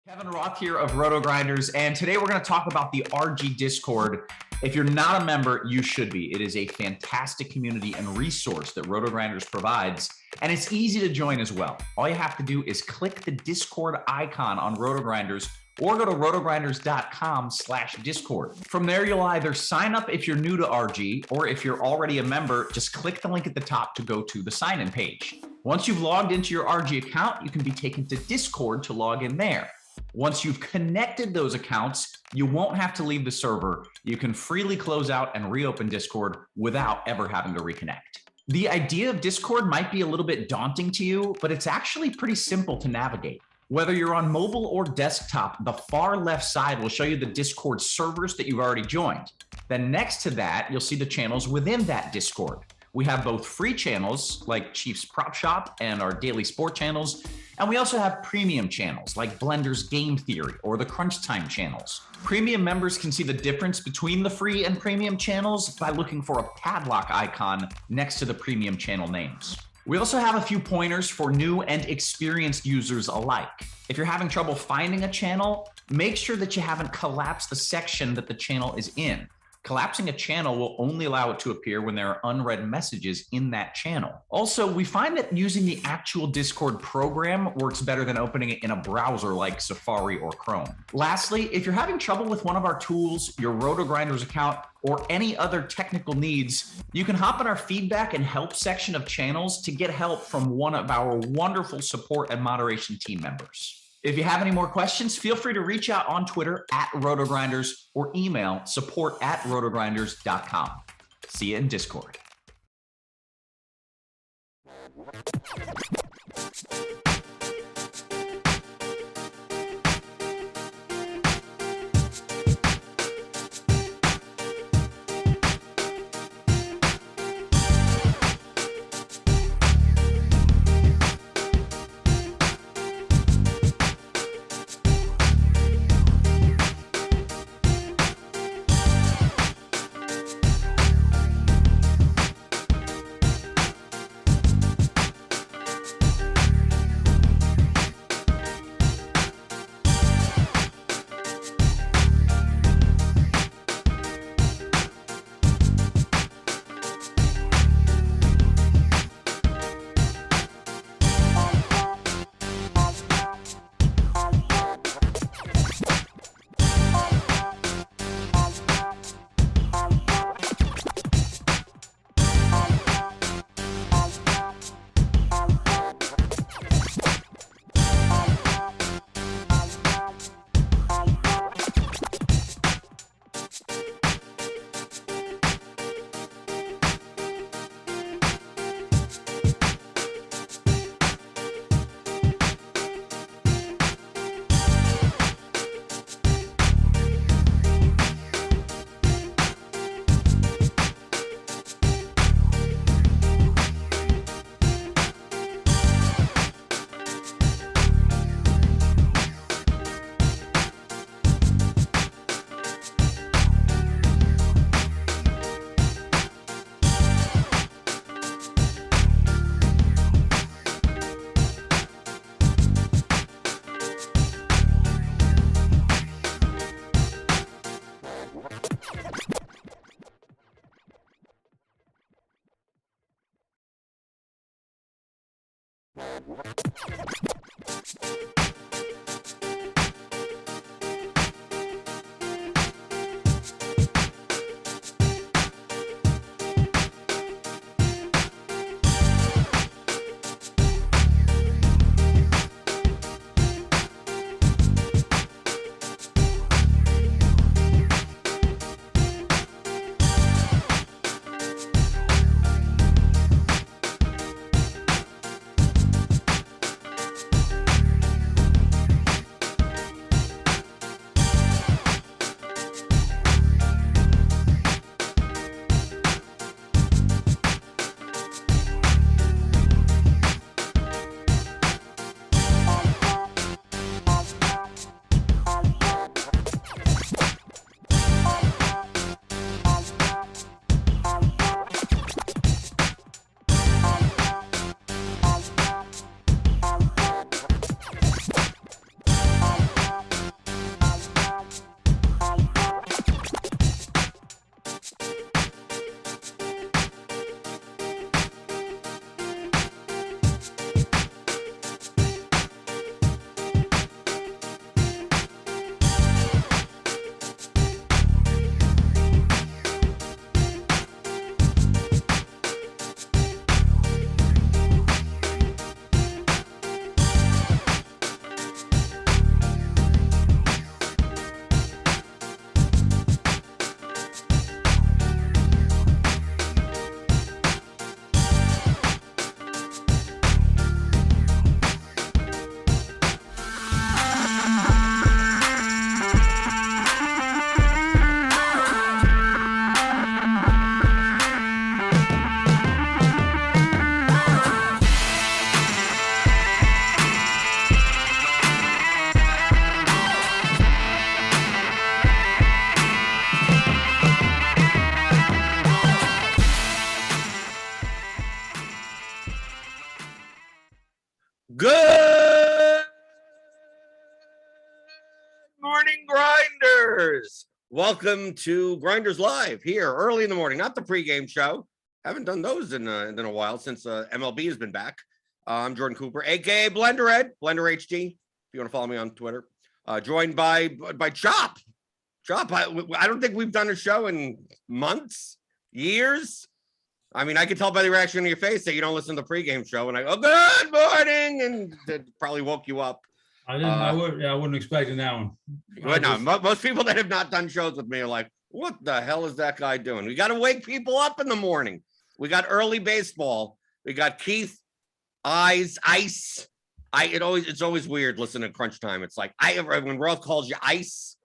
Kevin Roth here of Rotogrinders, and today we're going to talk about the RG Discord. If you're not a member, you should be. It is a fantastic community and resource that Rotogrinders provides, and it's easy to join as well. All you have to do is click the Discord icon on Rotogrinders or go to rotogrinders.com/Discord. From there, you'll either sign up if you're new to RG, or if you're already a member, just click the link at the top to go to the sign-in page. Once you've logged into your RG account, you can be taken to Discord to log in there. Once you've connected those accounts, you won't have to leave the server. You can freely close out and reopen Discord without ever having to reconnect. The idea of Discord might be a little bit daunting to you, but it's actually pretty simple to navigate. Whether you're on mobile or desktop, the far left side will show you the Discord servers that you've already joined. Then next to that, you'll see the channels within that Discord. We have both free channels like Chiefs Prop Shop and our daily sport channels, and we also have premium channels like Blender's Game Theory or the Crunch Time channels. Premium members can see the difference between the free and premium channels by looking for a padlock icon next to the premium channel names. We also have a few pointers for new and experienced users alike. If you're having trouble finding a channel, make sure that you haven't collapsed the section that the channel is in. Collapsing a channel will only allow it to appear when there are unread messages in that channel. Also, we find that using the actual Discord program works better than opening it in a browser like Safari or Chrome. Lastly, if you're having trouble with one of our tools, your Rotogrinders account, or any other technical needs, you can hop in our feedback and help section of channels to get help from one of our wonderful support and moderation team members. If you have any more questions, feel free to reach out on Twitter @Rotogrinders or email support@rotogrinders.com. See you in Discord. morning, Grinders. Welcome to Grinderslive here early in the morning, not the pregame show. Haven't done those in a while since MLB has been back. I'm Jordan Cooper, aka Blender Ed, Blender HD. If you want to follow me on Twitter, joined by Chop. Chop, I don't think we've done a show in months, years. I mean, I could tell by the reaction on your face that you don't listen to the pregame show, and I go, "Good morning," and that probably woke you up. I didn't. I wasn't expecting that one. Well, no, most people that have not done shows with me are like, "What the hell is that guy doing?" We got to wake people up in the morning. We got early baseball. We got Keith, Ice. It's always weird listening to Crunch Time. It's like when Roth calls you Ice,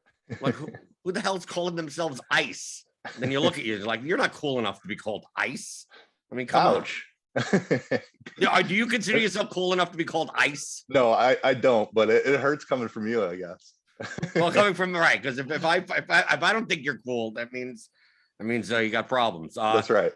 like who the hell's calling themselves Ice? Then you look at you, you're like, you're not cool enough to be called Ice. I mean, come on. Do you consider yourself cool enough to be called Ice? No, I don't, but it hurts coming from you, I guess. Well, coming from right, because if I don't think you're cool, that means you got problems. That's right.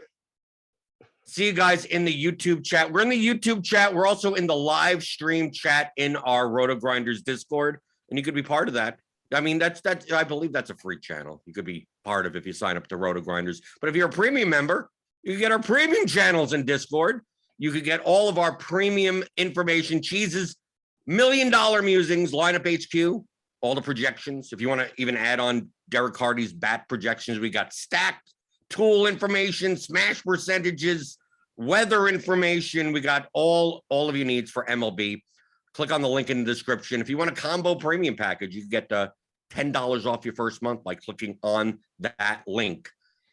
See you guys in the YouTube chat. We're in the YouTube chat. We're also in the live stream chat in our Rotogrinders Discord, and you could be part of that. I mean, that's I believe that's a free channel. You could be part of if you sign up to Rotogrinders. But if you're a premium member, you can get our premium channels in Discord. You could get all of our premium information, Cheese's $1 Million Musings, Lineup HQ, all the projections. If you want to even add on Derek Hardy's bat projections, we got stacked tool information, smash percentages, weather information. We got all of your needs for MLB. Click on the link in the description. If you want a combo premium package, you can get $10 off your first month by clicking on that link.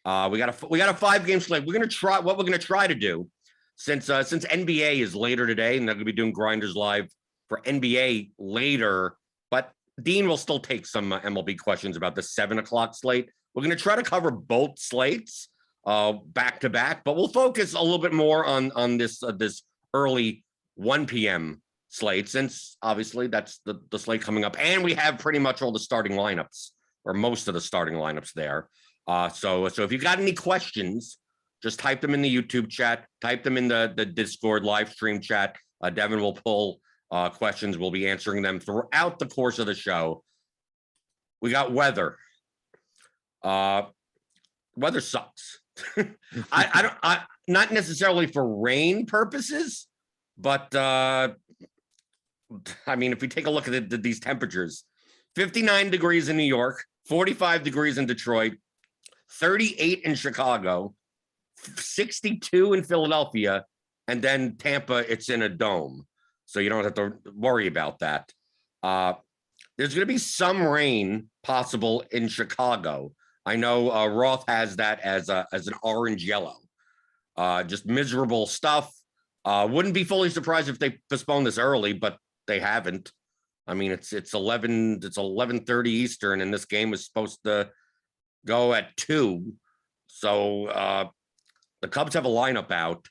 We got a 5-game slate. We're gonna try to do since NBA is later today, and they're gonna be doing Grinders Live for NBA later. But Dean will still take some MLB questions about the 7 o'clock slate. We're gonna try to cover both slates back to back, but we'll focus a little bit more on this early 1 p.m. slate, since obviously that's the slate coming up, and we have pretty much all the starting lineups, or most of the starting lineups there. So if you got any questions, just type them in the YouTube chat, type them in the Discord live stream chat. Devin will pull questions. We'll be answering them throughout the course of the show. We got weather. Weather sucks. I not necessarily for rain purposes, but I mean, if we take a look at these temperatures, 59 degrees in New York, 45 degrees in Detroit, 38 in Chicago, 62 in Philadelphia, and then Tampa, it's in a dome. So you don't have to worry about that. There's going to be some rain possible in Chicago. I know Roth has that as an orange yellow. Just miserable stuff. Wouldn't be fully surprised if they postpone this early, but they haven't. I mean, it's 11:30 Eastern, and this game was supposed to go at 2. So the Cubs have a lineup out.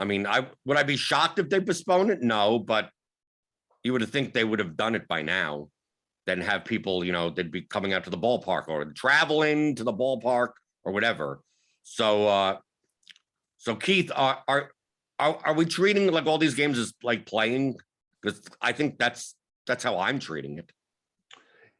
I mean, would I be shocked if they postponed it? No, but you would think they would have done it by now. Then have people, they'd be coming out to the ballpark or traveling to the ballpark or whatever. So Keith, are we treating like all these games as like playing? Because I think that's how I'm treating it.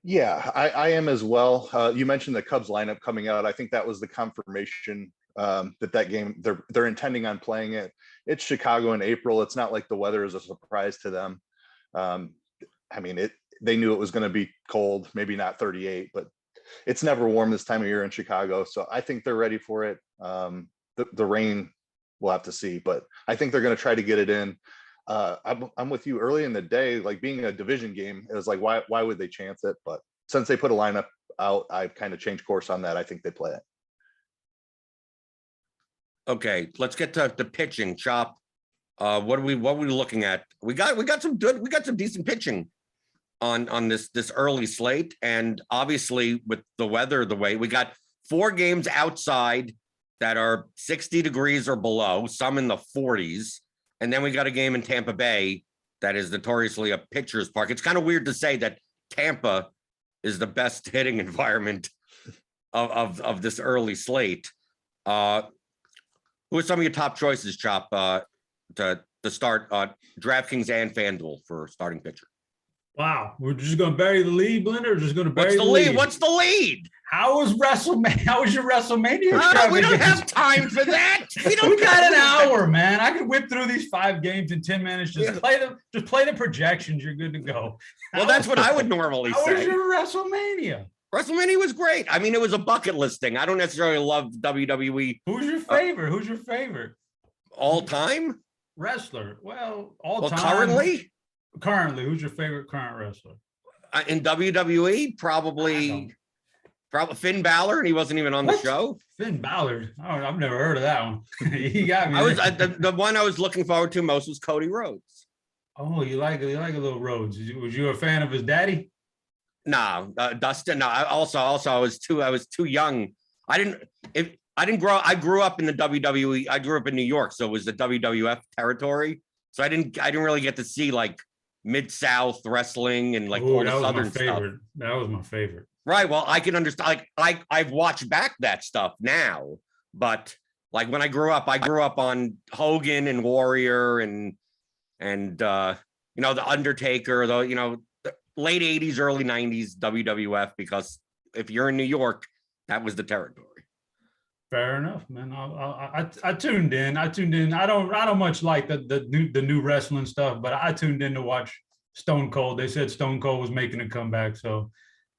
Yeah, I am as well. You mentioned the Cubs lineup coming out. I think that was the confirmation that game they're intending on playing it. It's Chicago in April. It's not like the weather is a surprise to them. I mean, they knew it was going to be cold, maybe not 38, but it's never warm this time of year in Chicago. So I think they're ready for it. The rain, we'll have to see, but I think they're going to try to get it in. I'm with you early in the day, like being a division game, it was like, why would they chance it? But since they put a lineup out, I've kind of changed course on that. I think they play it. Okay, let's get to the pitching. Chop. What are we looking at? We got some decent pitching on this early slate, and obviously with the weather the way, we got 4 games outside that are 60 degrees or below, some in the 40s, and then we got a game in Tampa Bay that is notoriously a pitcher's park. It's kind of weird to say that Tampa is the best hitting environment of this early slate. Who are some of your top choices, Chop, to start DraftKings and FanDuel for starting pitcher? Wow. We're just going to bury the lead, Blender, or just going to bury What's the lead? What's the lead? How was WrestleMania? How was your WrestleMania? We don't have time for that. We got an hour, man. I could whip through these 5 games in 10 minutes. Just play them. Just play the projections. You're good to go. Well, that's what I would normally say. How was your WrestleMania? WrestleMania was great. I mean, it was a bucket list thing. I don't necessarily love WWE. Who's your favorite? Who's your favorite? All time? Wrestler. Well, all time. Currently? Currently, who's your favorite current wrestler? In WWE, probably Finn Balor, and he wasn't even on the show. Finn Balor. Oh, I've never heard of that one. He got me. The one I was looking forward to most was Cody Rhodes. Oh, you like a little Rhodes. Was you a fan of his daddy? No, Dustin. No, I was too young. I didn't grow. I grew up in the WWE. I grew up in New York, so it was the WWF territory. So I didn't really get to see like Mid-South wrestling and like all the Southern stuff. That was my favorite. Right. Well, I can understand. Like I've watched back that stuff now, but like when I grew up on Hogan and Warrior and the Undertaker, the late 80s, early 90s WWF, because if you're in New York, that was the territory. Fair enough, man. I tuned in. I don't much like the new wrestling stuff, but I tuned in to watch Stone Cold. They said Stone Cold was making a comeback, so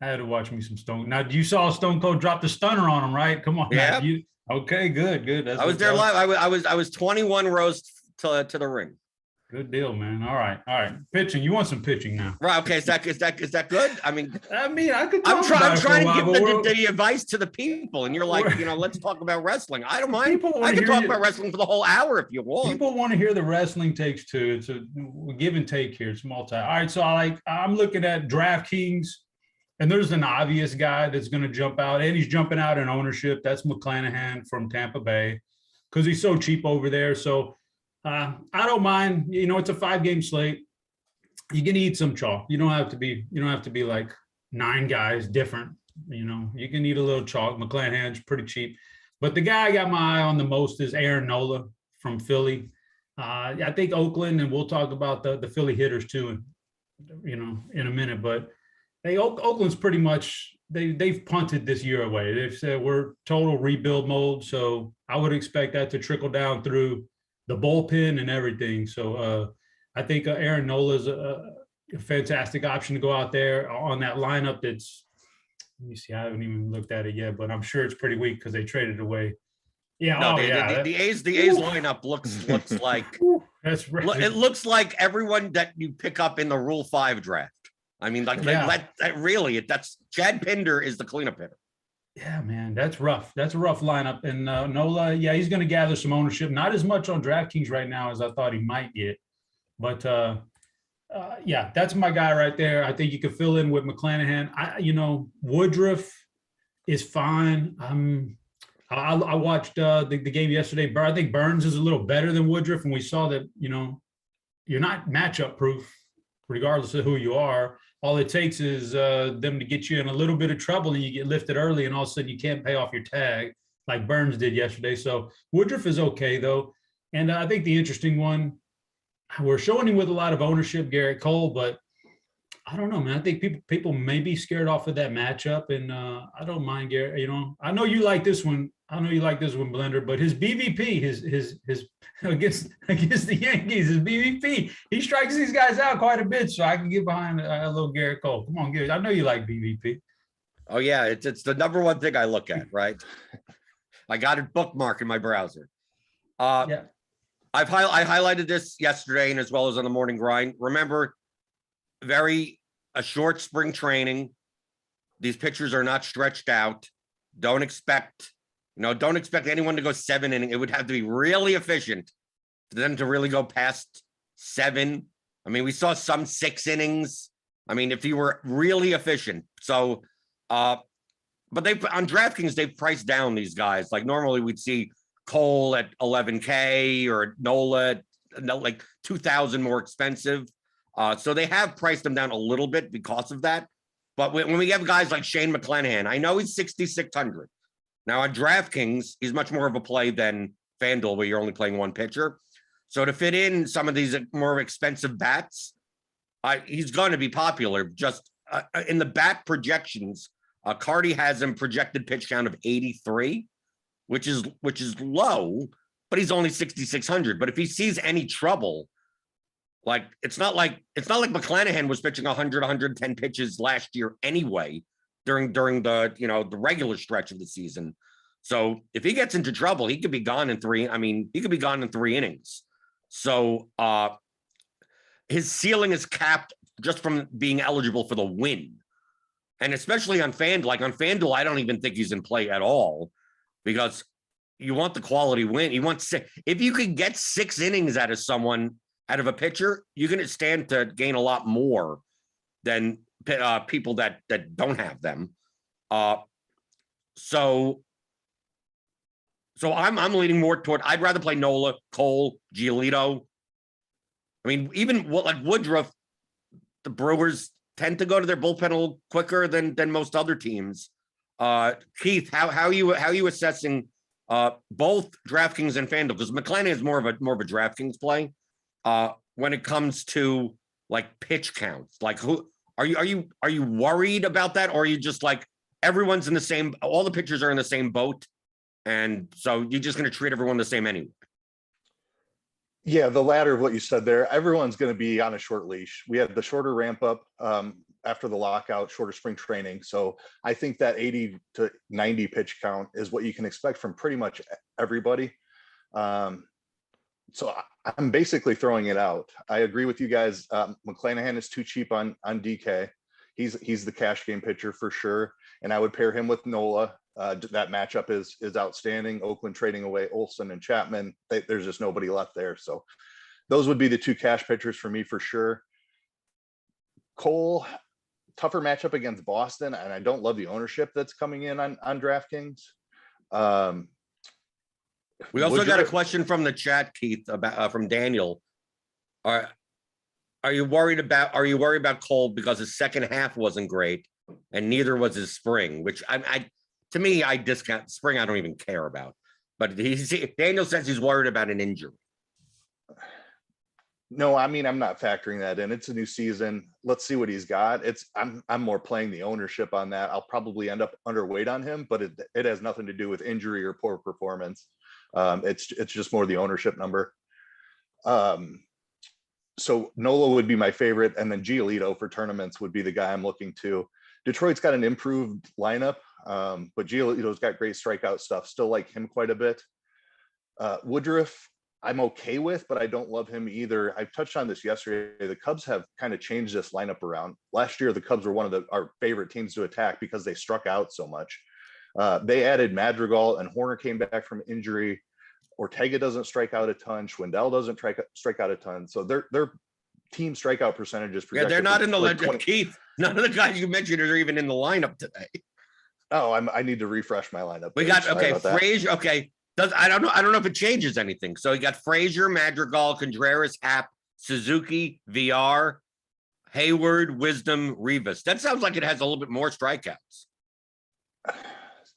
I had to watch me some Stone. Now, you saw Stone Cold drop the stunner on him, right? Come on. Yeah. Okay, good. I was there live. I was 21 rows to the ring. Good deal, man. All right. Pitching. You want some pitching now? Right. Okay. Is that good? I mean, I could. I'm trying to give the advice to the people, and you're like, let's talk about wrestling. I don't mind. I can talk about wrestling for the whole hour if you want. People want to hear the wrestling takes too. It's a give and take here. It's multi. All right. So I'm looking at DraftKings, and there's an obvious guy that's going to jump out, and he's jumping out in ownership. That's McClanahan from Tampa Bay, because he's so cheap over there. So. I don't mind. It's a 5-game slate. You can eat some chalk. You don't have to be like 9 guys different. You can eat a little chalk. McClanahan's pretty cheap, but the guy I got my eye on the most is Aaron Nola from Philly. I think Oakland, and we'll talk about the Philly hitters too, in a minute. But Oakland's pretty much they've punted this year away. They've said we're total rebuild mode. So I would expect that to trickle down through the bullpen and everything. So I think Aaron Nola is a fantastic option to go out there on that lineup. Let me see. I haven't even looked at it yet, but I'm sure it's pretty weak because they traded away. Yeah. No, the A's lineup looks like that's right. It looks like everyone that you pick up in the Rule 5 draft. I mean, that's Chad Pinder is the cleanup hitter. Yeah, man, that's rough. That's a rough lineup. And Nola, he's going to gather some ownership. Not as much on DraftKings right now as I thought he might get. But, that's my guy right there. I think you could fill in with McClanahan. Woodruff is fine. I watched the game yesterday. I think Burns is a little better than Woodruff, and we saw that, you're not matchup proof regardless of who you are. All it takes is them to get you in a little bit of trouble and you get lifted early and all of a sudden you can't pay off your tag like Burns did yesterday. So Woodruff is okay, though. And I think the interesting one, we're showing him with a lot of ownership, Garrett Cole, but I don't know, man. I think people may be scared off of that matchup, and I don't mind Garrett. I know you like this one. Blender, but his BVP, his against the Yankees, his BVP, he strikes these guys out quite a bit. So I can get behind a little Garrett Cole. Come on, Garrett. I know you like BVP. Oh yeah, it's the number one thing I look at, right? I got it bookmarked in my browser. I highlighted this yesterday and as well as on the morning grind. Remember, a short spring training. These pitchers are not stretched out. Don't expect anyone to go 7 innings. It would have to be really efficient for them to really go past 7. I mean, we saw some 6 innings. I mean, if you were really efficient. So, but on DraftKings, they've priced down these guys. Like normally we'd see Cole at $11K or Nola at like $2,000 more expensive. So they have priced them down a little bit because of that. But when we have guys like Shane McClanahan, I know he's 6,600. Now on DraftKings, he's much more of a play than FanDuel, where you're only playing one pitcher. So to fit in some of these more expensive bats, he's going to be popular. Just in the bat projections, Cardi has him projected pitch count of 83, which is low, but he's only 6,600. But if he sees any trouble, like it's not like McClanahan was pitching 100, 110 pitches last year anyway during the the regular stretch of the season. So if he gets into trouble, he could be gone in 3. I mean, he could be gone in 3 innings. So his ceiling is capped just from being eligible for the win. And especially on FanDuel, FanDuel, I don't even think he's in play at all because you want the quality win. You want if you could get 6 innings out of a pitcher, you're going to stand to gain a lot more than people that don't have them. So I'm leaning more toward. I'd rather play Nola, Cole, Giolito. I mean, even Woodruff, the Brewers tend to go to their bullpen a little quicker than most other teams. Keith, how are you assessing both DraftKings and FanDuel? Because McClanahan is more of a DraftKings play when it comes to pitch counts. Who are you worried about that, or are you just everyone's in the same? All the pitchers are in the same boat, and so you're just going to treat everyone the same anyway? Yeah, the latter of what you said there. Everyone's going to be on a short leash. We had the shorter ramp up after the lockout, shorter spring training. So I think that 80 to 90 pitch count is what you can expect from pretty much everybody. So I'm basically throwing it out. I agree with you guys. McClanahan is too cheap on DK. He's the cash game pitcher for sure. And I would pair him with Nola. That matchup is outstanding. Oakland trading away Olsen and Chapman. There's just nobody left there. So those would be the 2 cash pitchers for me for sure. Cole, tougher matchup against Boston, and I don't love the ownership that's coming in on DraftKings. We also got a question from the chat, Keith, about from Daniel. Are you worried about Cole because his second half wasn't great, and neither was his spring? Which to me, I discount spring. I don't even care about. But Daniel says he's worried about an injury. No, I mean, I'm not factoring that in. It's a new season. Let's see what he's got. I'm more playing the ownership on that. I'll probably end up underweight on him, but it has nothing to do with injury or poor performance. It's just more the ownership number. So Nola would be my favorite, and then Giolito for tournaments would be the guy I'm looking to. Detroit's got an improved lineup, but Giolito's got great strikeout stuff. Still like him quite a bit. Woodruff, I'm okay with, but I don't love him either. I touched on this yesterday. The Cubs have kind of changed this lineup around. Last year, the Cubs were one of our favorite teams to attack because they struck out so much. They added Madrigal, and Horner came back from injury. Ortega doesn't strike out a ton. Schwindel doesn't strike out a ton. So their team strikeout percentages. Yeah, they're not in the legend. Keith, none of the guys you mentioned are even in the lineup today. Oh, I need to refresh my lineup. We got Frazier. Okay, I don't know if it changes anything. So you got Frazier, Madrigal, Contreras, Happ, Suzuki, VR, Hayward, Wisdom, Rivas. That sounds like it has a little bit more strikeouts.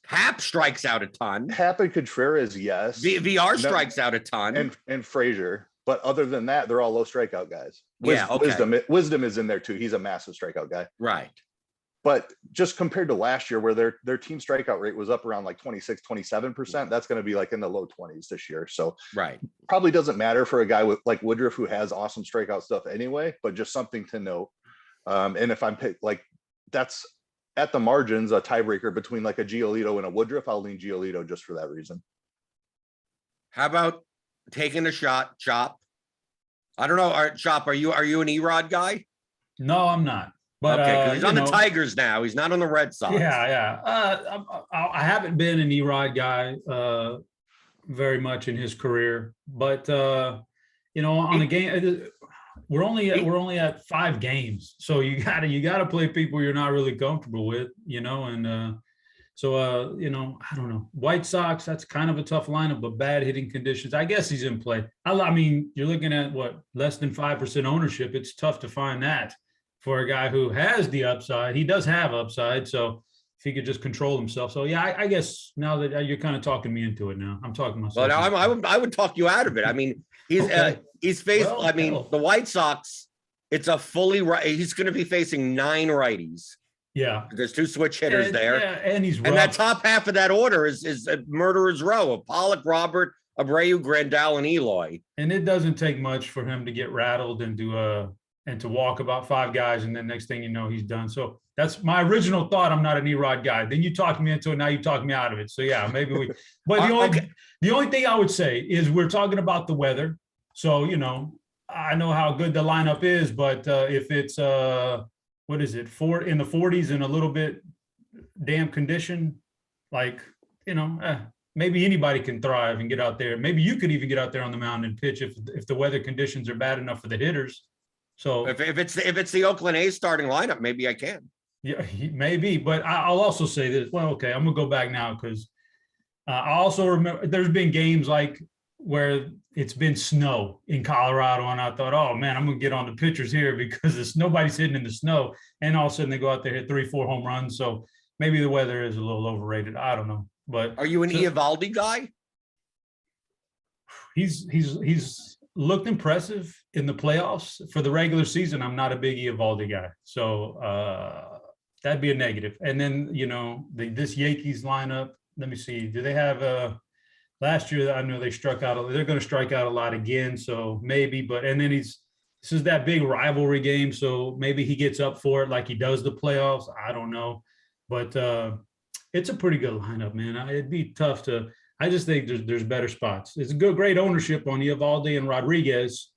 Happ strikes out a ton. Happ and Contreras, yes. VR strikes out a ton. And Frazier. But other than that, they're all low strikeout guys. Wisdom is in there too. He's a massive strikeout guy. Right. But just compared to last year, where their team strikeout rate was up around 26, 27%, that's going to be in the low 20s this year. So right, probably doesn't matter for a guy with Woodruff, who has awesome strikeout stuff anyway, but just something to note. And if I'm that's at the margins, a tiebreaker between a Giolito and a Woodruff, I'll lean Giolito just for that reason. How about taking a shot, Chop? I don't know. Chop, are you an Erod guy? No, I'm not. But okay, because he's on the Tigers now. He's not on the Red Sox. Yeah. I haven't been an Erod guy very much in his career, but on the game, we're only at 5 games, so you gotta play people you're not really comfortable with, and so I don't know. White Sox, that's kind of a tough lineup, but bad hitting conditions. I guess he's in play. I mean, you're looking at less than 5% ownership. It's tough to find that for a guy who has the upside. He does have upside, so if he could just control himself. So yeah, I guess now that you're kind of talking me into it now, I'm talking myself. Well, I would talk you out of it. I mean, he's faced. The White Sox. it's a fully right. He's going to be facing 9 righties. Yeah. There's 2 switch hitters there. Yeah, and he's rough. And that top half of that order is a murderer's row of Pollock, Robert, Abreu, Grandal, and Eloy. And it doesn't take much for him to get rattled and to walk about 5 guys, and then next thing you know, he's done. So that's my original thought. I'm not an Erod guy. Then you talked me into it. Now you talked me out of it. So yeah, maybe we. But the only thing I would say is we're talking about the weather. So I know how good the lineup is, but if it's what is it, in the 40s and a little bit damp condition, like maybe anybody can thrive and get out there. Maybe you could even get out there on the mound and pitch if the weather conditions are bad enough for the hitters. So if it's the Oakland A's starting lineup, maybe I can. Yeah, maybe. But I'll also say this. Well, okay, I'm gonna go back now because I also remember there's been games like where it's been snow in Colorado, and I thought, oh man, I'm gonna get on the pitchers here because nobody's hitting in the snow, and all of a sudden they go out there, hit 3-4 home runs. So maybe the weather is a little overrated. I don't know. But are you an Eovaldi guy? He's looked impressive in the playoffs. For the regular season, I'm not a big Eovaldi guy. So that'd be a negative. And then, this Yankees lineup, let me see. Do they have last year? I know they struck out. They're going to strike out a lot again. So maybe, and then this is that big rivalry game. So maybe he gets up for it like he does the playoffs. I don't know. But it's a pretty good lineup, man. It'd be tough to. I just think there's better spots. It's great ownership on Eovaldi and Rodriguez,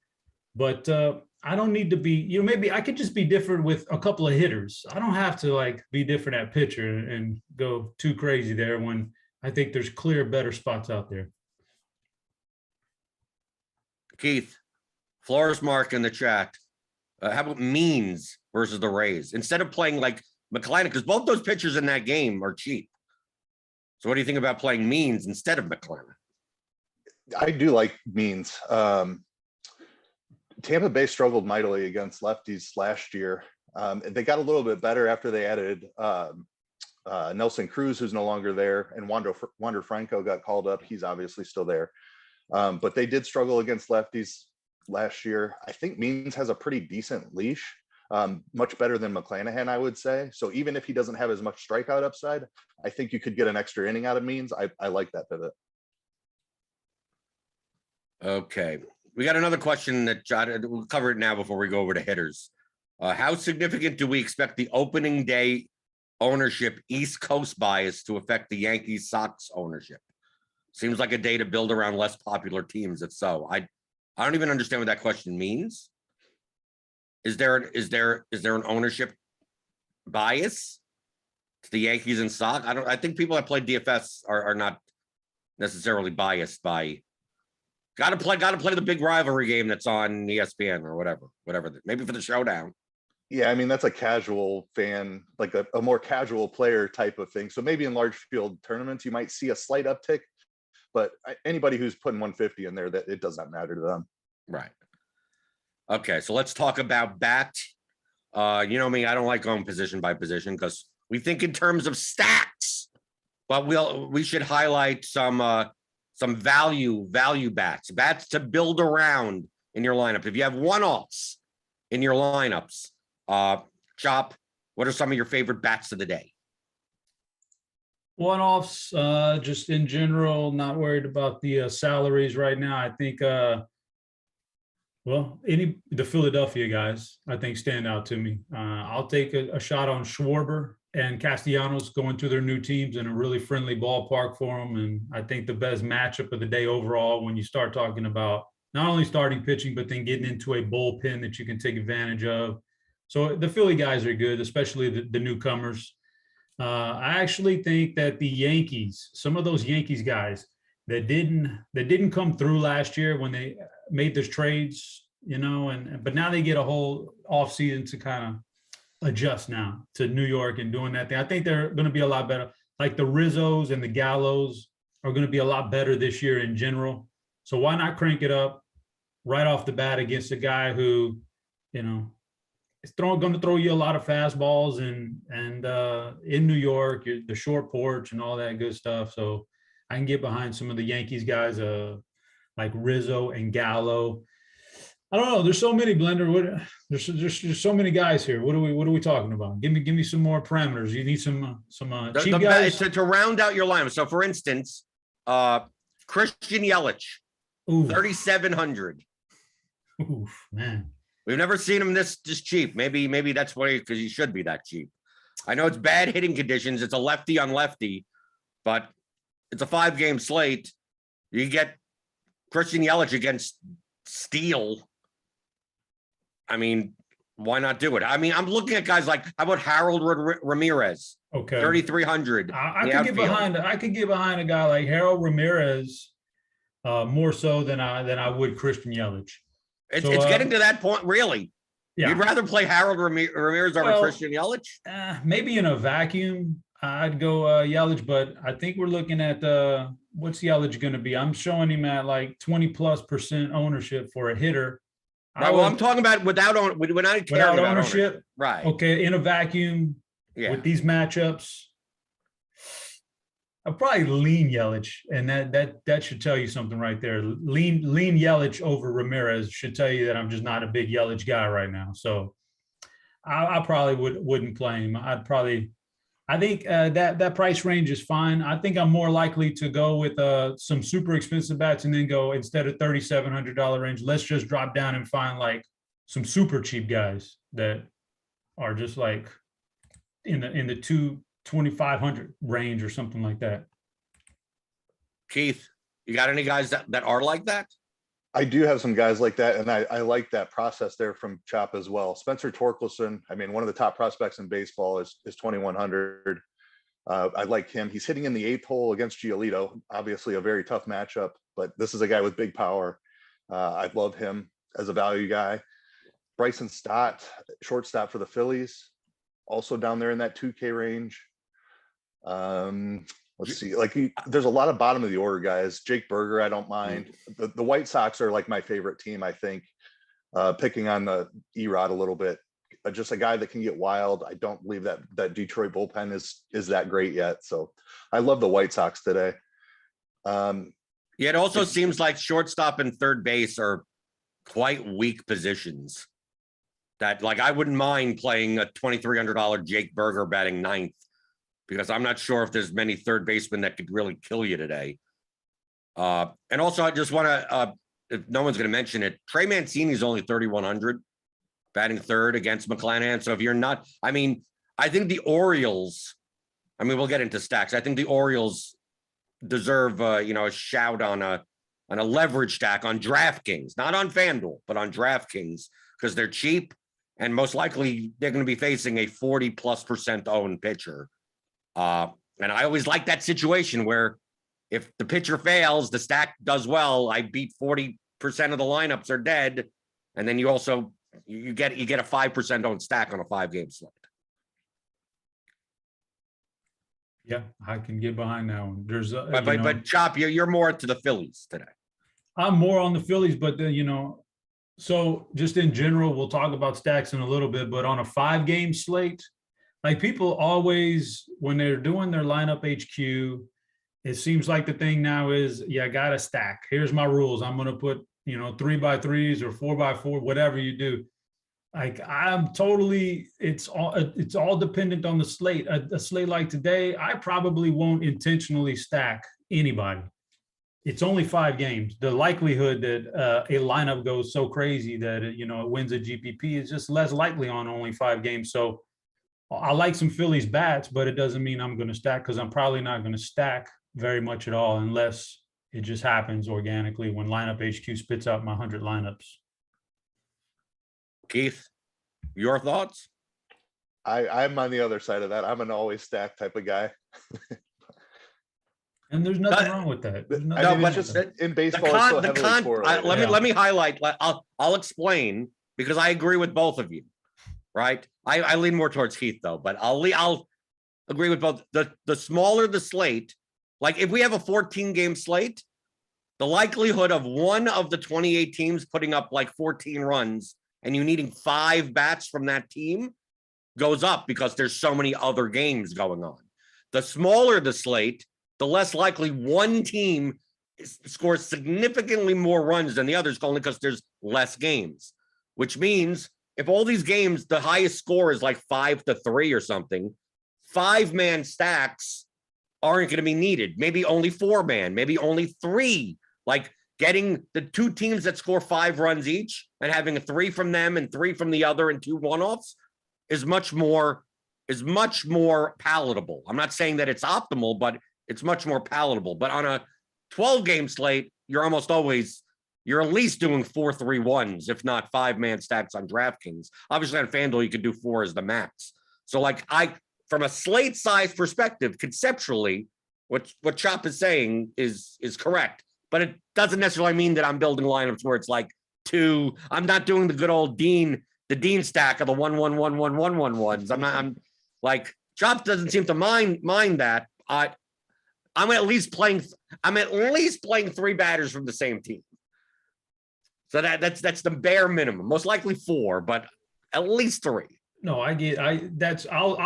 but I don't need to be. Maybe I could just be different with a couple of hitters. I don't have to be different at pitcher and go too crazy there when I think there's clear better spots out there. Keith, Flores Mark in the chat. How about Means versus the Rays instead of playing like McClanahan? Because both those pitchers in that game are cheap. So what do you think about playing Means instead of McClanahan? I do like Means. Tampa Bay struggled mightily against lefties last year. They got a little bit better after they added Nelson Cruz, who's no longer there, and Wander Franco got called up. He's obviously still there. But they did struggle against lefties last year. I think Means has a pretty decent leash. Much better than McClanahan, I would say. So even if he doesn't have as much strikeout upside, I think you could get an extra inning out of Means. I like that pivot. Okay. We got another question that we'll cover it now before we go over to hitters. How significant do we expect the opening day ownership East Coast bias to affect the Yankees Sox ownership? Seems like a day to build around less popular teams. If so, I don't even understand what that question means. Is there an ownership bias to the Yankees and Sox? I think people that play DFS are not necessarily biased by gotta play the big rivalry game that's on ESPN or whatever, maybe for the showdown. Yeah, I mean, that's a casual fan, like a more casual player type of thing. So maybe in large field tournaments, you might see a slight uptick, but anybody who's putting 150 in there, that it does not matter to them. Right. Okay, so let's talk about bat. You know me, I don't like going position by position because we think in terms of stacks, but we should highlight some value bats to build around in your lineup. If you have one-offs in your lineups, Chop, what are some of your favorite bats of the day? One-offs, just in general, not worried about the salaries right now. I think the Philadelphia guys, I think, stand out to me. I'll take a shot on Schwarber and Castellanos going to their new teams in a really friendly ballpark for them. And I think the best matchup of the day overall, when you start talking about not only starting pitching, but then getting into a bullpen that you can take advantage of. So the Philly guys are good, especially the newcomers. I actually think that the Yankees, some of those Yankees guys that didn't come through last year when they made those trades, but now they get a whole offseason to kind of adjust now to New York and doing that thing. I think they're going to be a lot better. Like the Rizzos and the Gallos are going to be a lot better this year in general. So why not crank it up right off the bat against a guy who, is going to throw you a lot of fastballs and in New York, the short porch and all that good stuff. So I can get behind some of the Yankees guys like Rizzo and Gallo. I don't know. There's so many, Blender. There's so many guys here. What are we talking about? Give me some more parameters. You need some cheap guys to round out your lineup. So, for instance, Christian Yelich, 3,700. Oof, man. We've never seen him this cheap. Maybe that's why, because he should be that cheap. I know it's bad hitting conditions. It's a lefty on lefty, but it's a 5-game slate. You get Christian Yelich against Steele. I mean, why not do it? I mean, I'm looking at guys like, how about Harold Ramirez? Okay, 3,300. I could get behind. I could get behind a guy like Harold Ramirez more so than I would Christian Yelich. It's getting to that point, really. Yeah. You'd rather play Harold Ramirez over Christian Yelich? Maybe in a vacuum, I'd go Yelich, but I think we're looking at what's Yelich going to be? I'm showing him at like 20+% ownership for a hitter. Right, well, I'm talking about without ownership. Right. Okay, in a vacuum with these matchups, I'll probably lean Yelich, and that should tell you something right there. Lean Yelich over Ramirez should tell you that I'm just not a big Yelich guy right now. So I probably wouldn't play him. I think that price range is fine. I think I'm more likely to go with some super expensive bats and then go, instead of $3,700 range, let's just drop down and find like some super cheap guys that are just like in the 2,500 range or something like that. Keith, you got any guys that are like that? I do have some guys like that, and I like that process there from Chop as well. Spencer Torkelson, I mean, one of the top prospects in baseball is 2,100. I like him. He's hitting in the 8th hole against Giolito, obviously a very tough matchup, but this is a guy with big power. I love him as a value guy. Bryson Stott, shortstop for the Phillies, also down there in that 2K range. Let's see, there's a lot of bottom of the order guys. Jake Berger, I don't mind. The White Sox are like my favorite team, I think. Picking on the Erod a little bit. Just a guy that can get wild. I don't believe that Detroit bullpen is that great yet. So I love the White Sox today. It also seems like shortstop and third base are quite weak positions. That, like, I wouldn't mind playing a $2,300 Jake Berger batting 9th, because I'm not sure if there's many third basemen that could really kill you today. And also, I just want to, if no one's going to mention it, Trey Mancini is only 3,100, batting 3rd against McClanahan. So if you're not, I mean, I think the Orioles, I mean, we'll get into stacks. I think the Orioles deserve, a shout on a leverage stack on DraftKings, not on FanDuel, but on DraftKings, because they're cheap and most likely they're going to be facing a 40+% owned pitcher. And I always like that situation where if the pitcher fails, the stack does well. I beat 40% of the lineups are dead. And then you also, you get a 5% owned stack on a 5-game slate. Yeah, I can get behind that one. There's but Chop, you're more to the Phillies today. I'm more on the Phillies, but so just in general, we'll talk about stacks in a little bit, but on a 5-game slate, like people always, when they're doing their lineup HQ, it seems like the thing now is, I got to stack. Here's my rules. I'm going to put, 3x3s or 4x4, whatever you do. Like I'm totally, it's all dependent on the slate. A slate like today, I probably won't intentionally stack anybody. It's only 5 games. The likelihood that a lineup goes so crazy that it wins a GPP is just less likely on only 5 games. So I like some Phillies bats, but it doesn't mean I'm going to stack, because I'm probably not going to stack very much at all unless it just happens organically when lineup HQ spits out my 100 lineups. Keith, your thoughts? I'm on the other side of that. I'm an always stack type of guy. And there's nothing wrong with that. In baseball, let me highlight. I'll explain, because I agree with both of you. Right, I lean more towards Keith though, but I'll agree with both. The smaller the slate, like if we have a 14-game slate, the likelihood of one of the 28 teams putting up like 14 runs and you needing 5 bats from that team goes up, because there's so many other games going on. The smaller the slate, the less likely one team scores significantly more runs than the others, only because there's less games, which means if all these games, the highest score is like 5-3 or something, 5-man stacks aren't going to be needed. Maybe only 4-man, maybe only 3. Like getting the 2 teams that score 5 runs each and having a 3 from them and 3 from the other and 2 one-offs is much more palatable. I'm not saying that it's optimal, but it's much more palatable. But on a 12-game slate, you're at least doing 4-3-1s, if not 5-man stacks on DraftKings. Obviously on FanDuel, you could do 4 as the max. So like from a slate size perspective, conceptually, what Chop is saying is correct, but it doesn't necessarily mean that I'm building lineups where it's like 2. I'm not doing the good old the Dean stack of the 1-1-1-1-1-1-1s. I'm like, Chop doesn't seem to mind that. I'm at least playing 3 batters from the same team. So that's the bare minimum. Most likely 4, but at least 3. No, I'll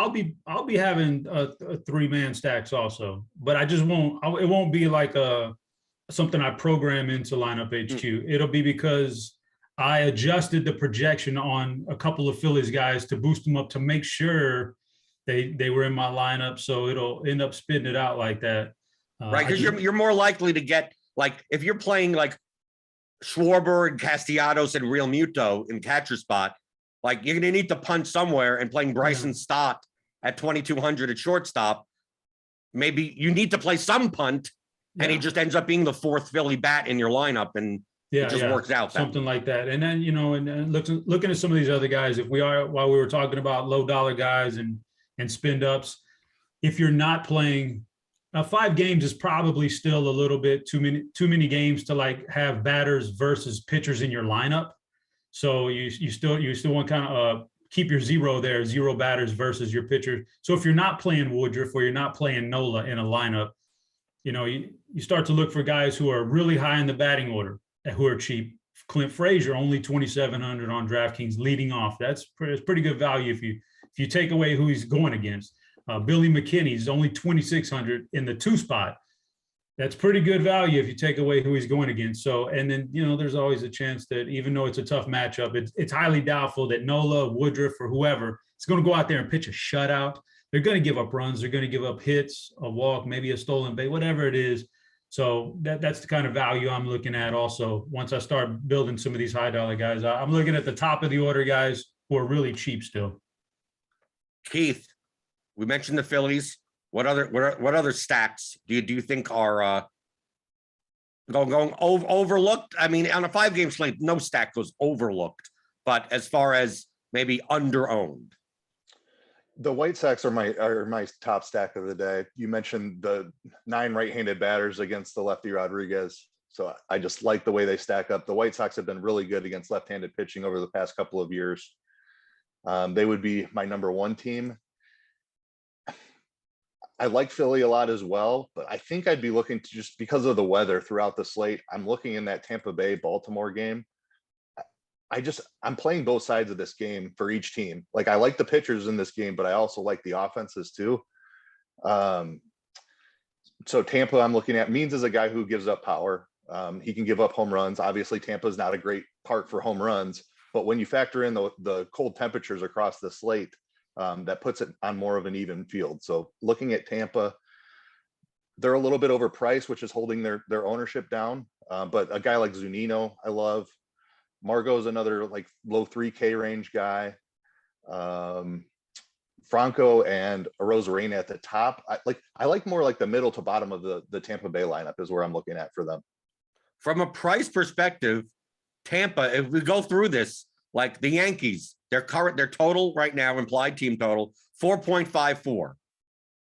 be having a 3-man stacks also, but I just won't. It won't be like something I program into lineup HQ. It'll be because I adjusted the projection on a couple of Phillies guys to boost them up to make sure they were in my lineup. So it'll end up spitting it out like that. Right, because you're more likely to get, like, if you're playing like Schwarber and Castellanos and Real Muto in catcher spot, like you're going to need to punch somewhere, and playing Bryson Stott at 2,200 at shortstop, maybe you need to play some punt, and he just ends up being the 4th Philly bat in your lineup, and it just works out. Something like that. And then, and looking at some of these other guys, while we were talking about low dollar guys and spin ups, if you're not playing, 5 games is probably still a little bit too many games to like have batters versus pitchers in your lineup. So you still want to kind of keep your 0 batters versus your pitcher. So if you're not playing Woodruff or you're not playing Nola in a lineup, you start to look for guys who are really high in the batting order, who are cheap. Clint Frazier, only 2,700 on DraftKings leading off. That's pretty good value if you take away who he's going against. Billy McKinney's only 2,600 in the 2 spot. That's pretty good value if you take away who he's going against. So, and then, there's always a chance that even though it's a tough matchup, it's highly doubtful that Nola, Woodruff, or whoever is going to go out there and pitch a shutout. They're going to give up runs. They're going to give up hits, a walk, maybe a stolen base, whatever it is. So that's the kind of value I'm looking at also. Once I start building some of these high dollar guys, I'm looking at the top of the order guys who are really cheap still. Keith, we mentioned the Phillies. What other stacks do you think are going overlooked? I mean, on a 5-game slate, no stack goes overlooked. But as far as maybe under-owned, the White Sox are my top stack of the day. You mentioned the 9 right-handed batters against the lefty Rodriguez. So I just like the way they stack up. The White Sox have been really good against left-handed pitching over the past couple of years. They would be my number 1 team. I like Philly a lot as well, but I think I'd be looking to, just because of the weather throughout the slate, I'm looking in that Tampa Bay Baltimore game. I'm playing both sides of this game for each team. Like, I like the pitchers in this game, but I also like the offenses too. So Tampa, I'm looking at, Means is a guy who gives up power. He can give up home runs. Obviously, Tampa is not a great park for home runs, but when you factor in the cold temperatures across the slate, that puts it on more of an even field. So looking at Tampa, they're a little bit overpriced, which is holding their ownership down. But a guy like Zunino, I love. Margot's another like low 3K range guy. Franco and Arozarena at the top. I like more like the middle to bottom of the Tampa Bay lineup is where I'm looking at for them. From a price perspective, Tampa, if we go through this, like the Yankees, their total right now, implied team total, 4.54.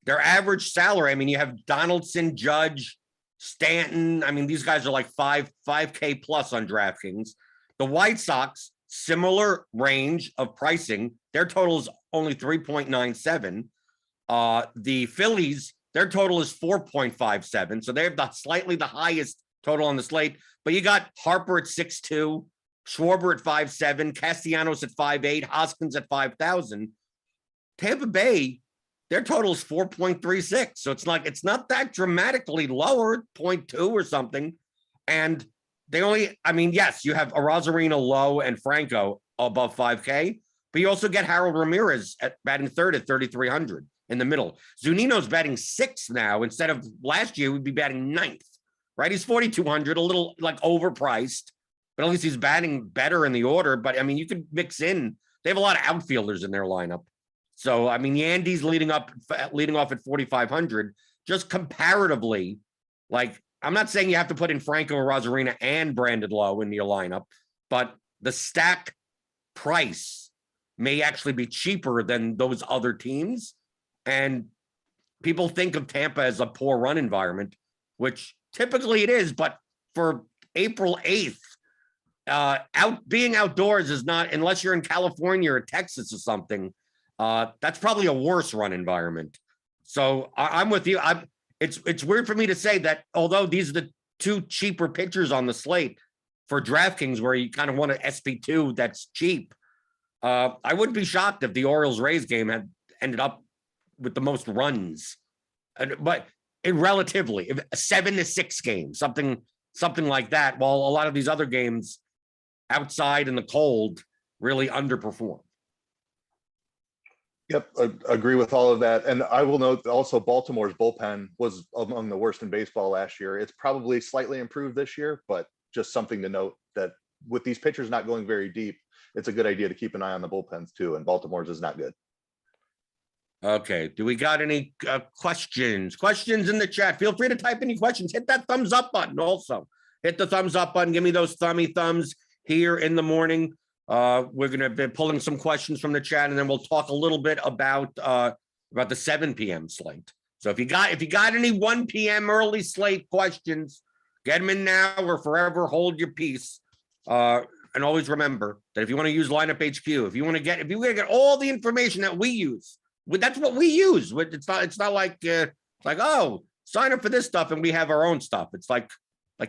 Their average salary, I mean, you have Donaldson, Judge, Stanton. I mean, these guys are like 5K plus on DraftKings. The White Sox, similar range of pricing. Their total is only 3.97. The Phillies, their total is 4.57. So they have slightly the highest total on the slate. But you got Harper at 6.2. Schwarber at 5.7, Castellanos at 5.8, Hoskins at 5,000. Tampa Bay, their total is 4.36. So it's not that dramatically lower, 0.2 or something. And they only, I mean, yes, you have Arozarena, Lowe, and Franco above 5K, but you also get Harold Ramirez at batting third at 3,300 in the middle. Zunino's batting sixth now. Instead of last year, we'd be batting ninth, right? He's 4,200, a little like overpriced, but at least he's batting better in the order. But I mean, you could mix in, they have a lot of outfielders in their lineup. So, I mean, Yandy's leading off at 4,500, just comparatively. Like, I'm not saying you have to put in Franco Arozarena and Brandon Lowe in your lineup, but the stack price may actually be cheaper than those other teams. And people think of Tampa as a poor run environment, which typically it is, but for April 8th, being outdoors is not, unless you're in California or Texas or something, that's probably a worse run environment. So I'm with you. It's weird for me to say that, although these are the two cheaper pitchers on the slate for DraftKings, where you kind of want an SP2 that's cheap. I wouldn't be shocked if the Orioles-Rays game had ended up with the most runs, but relatively, a 7-6 game, something like that, while a lot of these other games outside in the cold really underperform. Yep, I agree with all of that. And I will note also Baltimore's bullpen was among the worst in baseball last year. It's probably slightly improved this year, but just something to note that with these pitchers not going very deep, it's a good idea to keep an eye on the bullpens too. And Baltimore's is not good. Okay, do we got any questions? Questions in the chat? Feel free to type any questions. Hit that thumbs up button also. Hit the thumbs up button. Give me those thummy thumbs here in the morning. We're going to be pulling some questions from the chat, and then we'll talk a little bit about the 7 p.m. slate. So if you got any 1 p.m. early slate questions, get them in now or forever hold your peace. And always remember that if you want to use Lineup HQ, if you want to get all the information that we use, that's what we use. It's not like oh, sign up for this stuff and we have our own stuff. It's like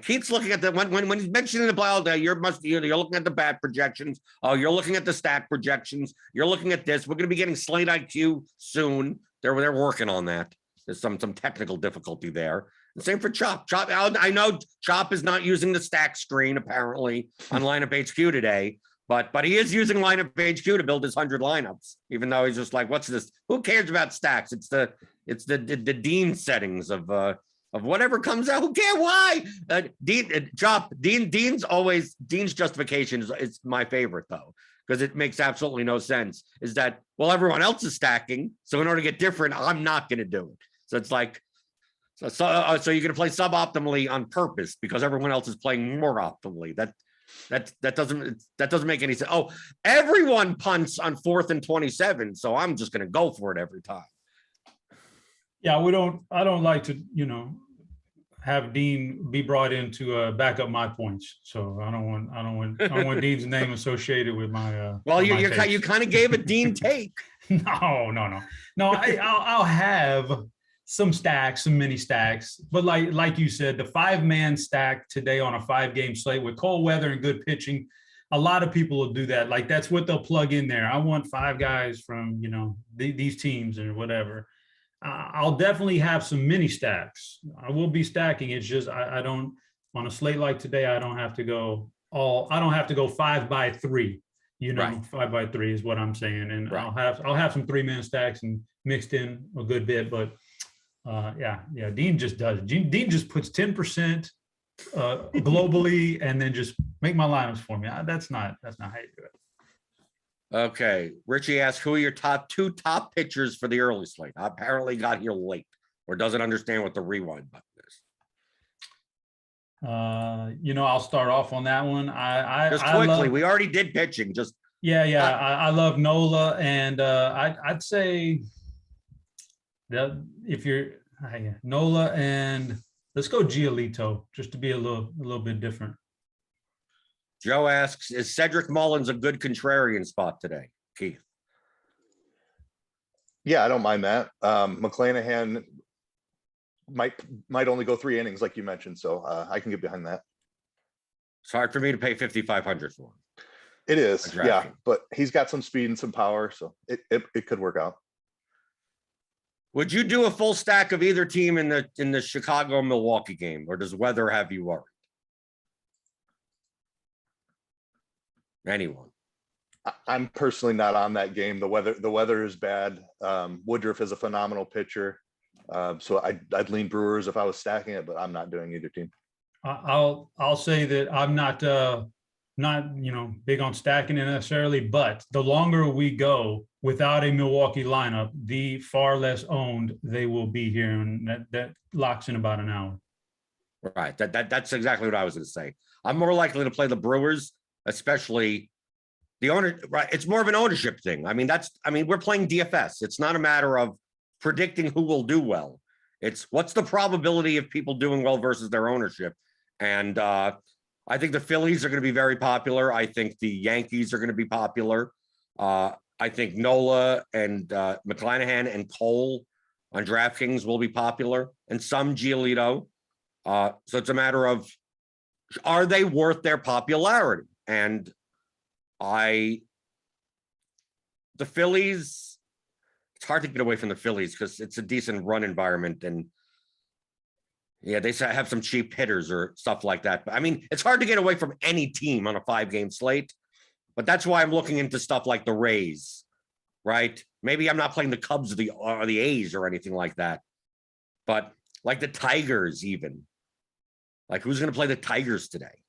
Keith's looking at the when he's mentioning the ball day, you're looking at the bat projections. Oh, you're looking at the stack projections. You're looking at this. We're going to be getting Slate IQ soon. They're working on that. There's some technical difficulty there. And same for Chop. I know Chop is not using the stack screen apparently on Lineup HQ today, but he is using Lineup HQ to build his 100 lineups. Even though he's just like, what's this? Who cares about stacks? It's the Dean settings of whatever comes out. Who cares? Why? Dean's justification is my favorite though, because it makes absolutely no sense. Is that, well, everyone else is stacking, so in order to get different, I'm not going to do it. So it's like, so you're going to play suboptimally on purpose because everyone else is playing more optimally. That doesn't make any sense. Oh, everyone punts on 4th and 27, so I'm just going to go for it every time. Yeah, I don't like to, have Dean be brought in to back up my points. So I don't want Dean's name associated with my. Well, you kind of gave a Dean take. No. I'll have some stacks, some mini stacks, but like you said, the 5-man stack today on a 5-game slate with cold weather and good pitching, a lot of people will do that. Like that's what they'll plug in there. I want 5 guys from these teams or whatever. I'll definitely have some mini stacks. I will be stacking. It's just I don't, on a slate like today, I don't have to go 5 by 3. Right. 5 by 3 is what I'm saying, and right. I'll have some 3-man stacks and mixed in a good bit, but Dean just does it. Dean just puts 10% globally and then just make my lineups for me. That's not how you do it. Okay, Richie asks, who are your top 2 pitchers for the early slate? I apparently got here late or doesn't understand what the rewind button is. I'll start off on that one. Just quickly, we already did pitching. Just I love Nola, and I'd say that if you're Nola, and let's go Giolito just to be a little bit different. Joe asks, is Cedric Mullins a good contrarian spot today, Keith? Yeah, I don't mind that. McClanahan might only go 3 innings, like you mentioned, so I can get behind that. It's hard for me to pay $5,500 for him. It is, yeah, but he's got some speed and some power, so it could work out. Would you do a full stack of either team in the Chicago-Milwaukee game, or does weather have you worried? Anyone. I'm personally not on that game. The weather is bad. Woodruff is a phenomenal pitcher. So I'd lean Brewers if I was stacking it, but I'm not doing either team. I'll say that I'm not big on stacking it necessarily, but the longer we go without a Milwaukee lineup, the far less owned they will be here, and that locks in about an hour. Right. That's exactly what I was going to say. I'm more likely to play the Brewers, especially the owner. Right. It's more of an ownership thing. I mean, we're playing DFS. It's not a matter of predicting who will do well. It's what's the probability of people doing well versus their ownership. And I think the Phillies are going to be very popular. I think the Yankees are going to be popular. I think Nola and McClanahan and Cole on DraftKings will be popular, and some Giolito. So it's a matter of, are they worth their popularity? And the Phillies, it's hard to get away from the Phillies because it's a decent run environment. And yeah, they have some cheap hitters or stuff like that. But I mean, it's hard to get away from any team on a 5-game slate. But that's why I'm looking into stuff like the Rays, right? Maybe I'm not playing the Cubs or the A's or anything like that. But like the Tigers even. Like, who's going to play the Tigers today?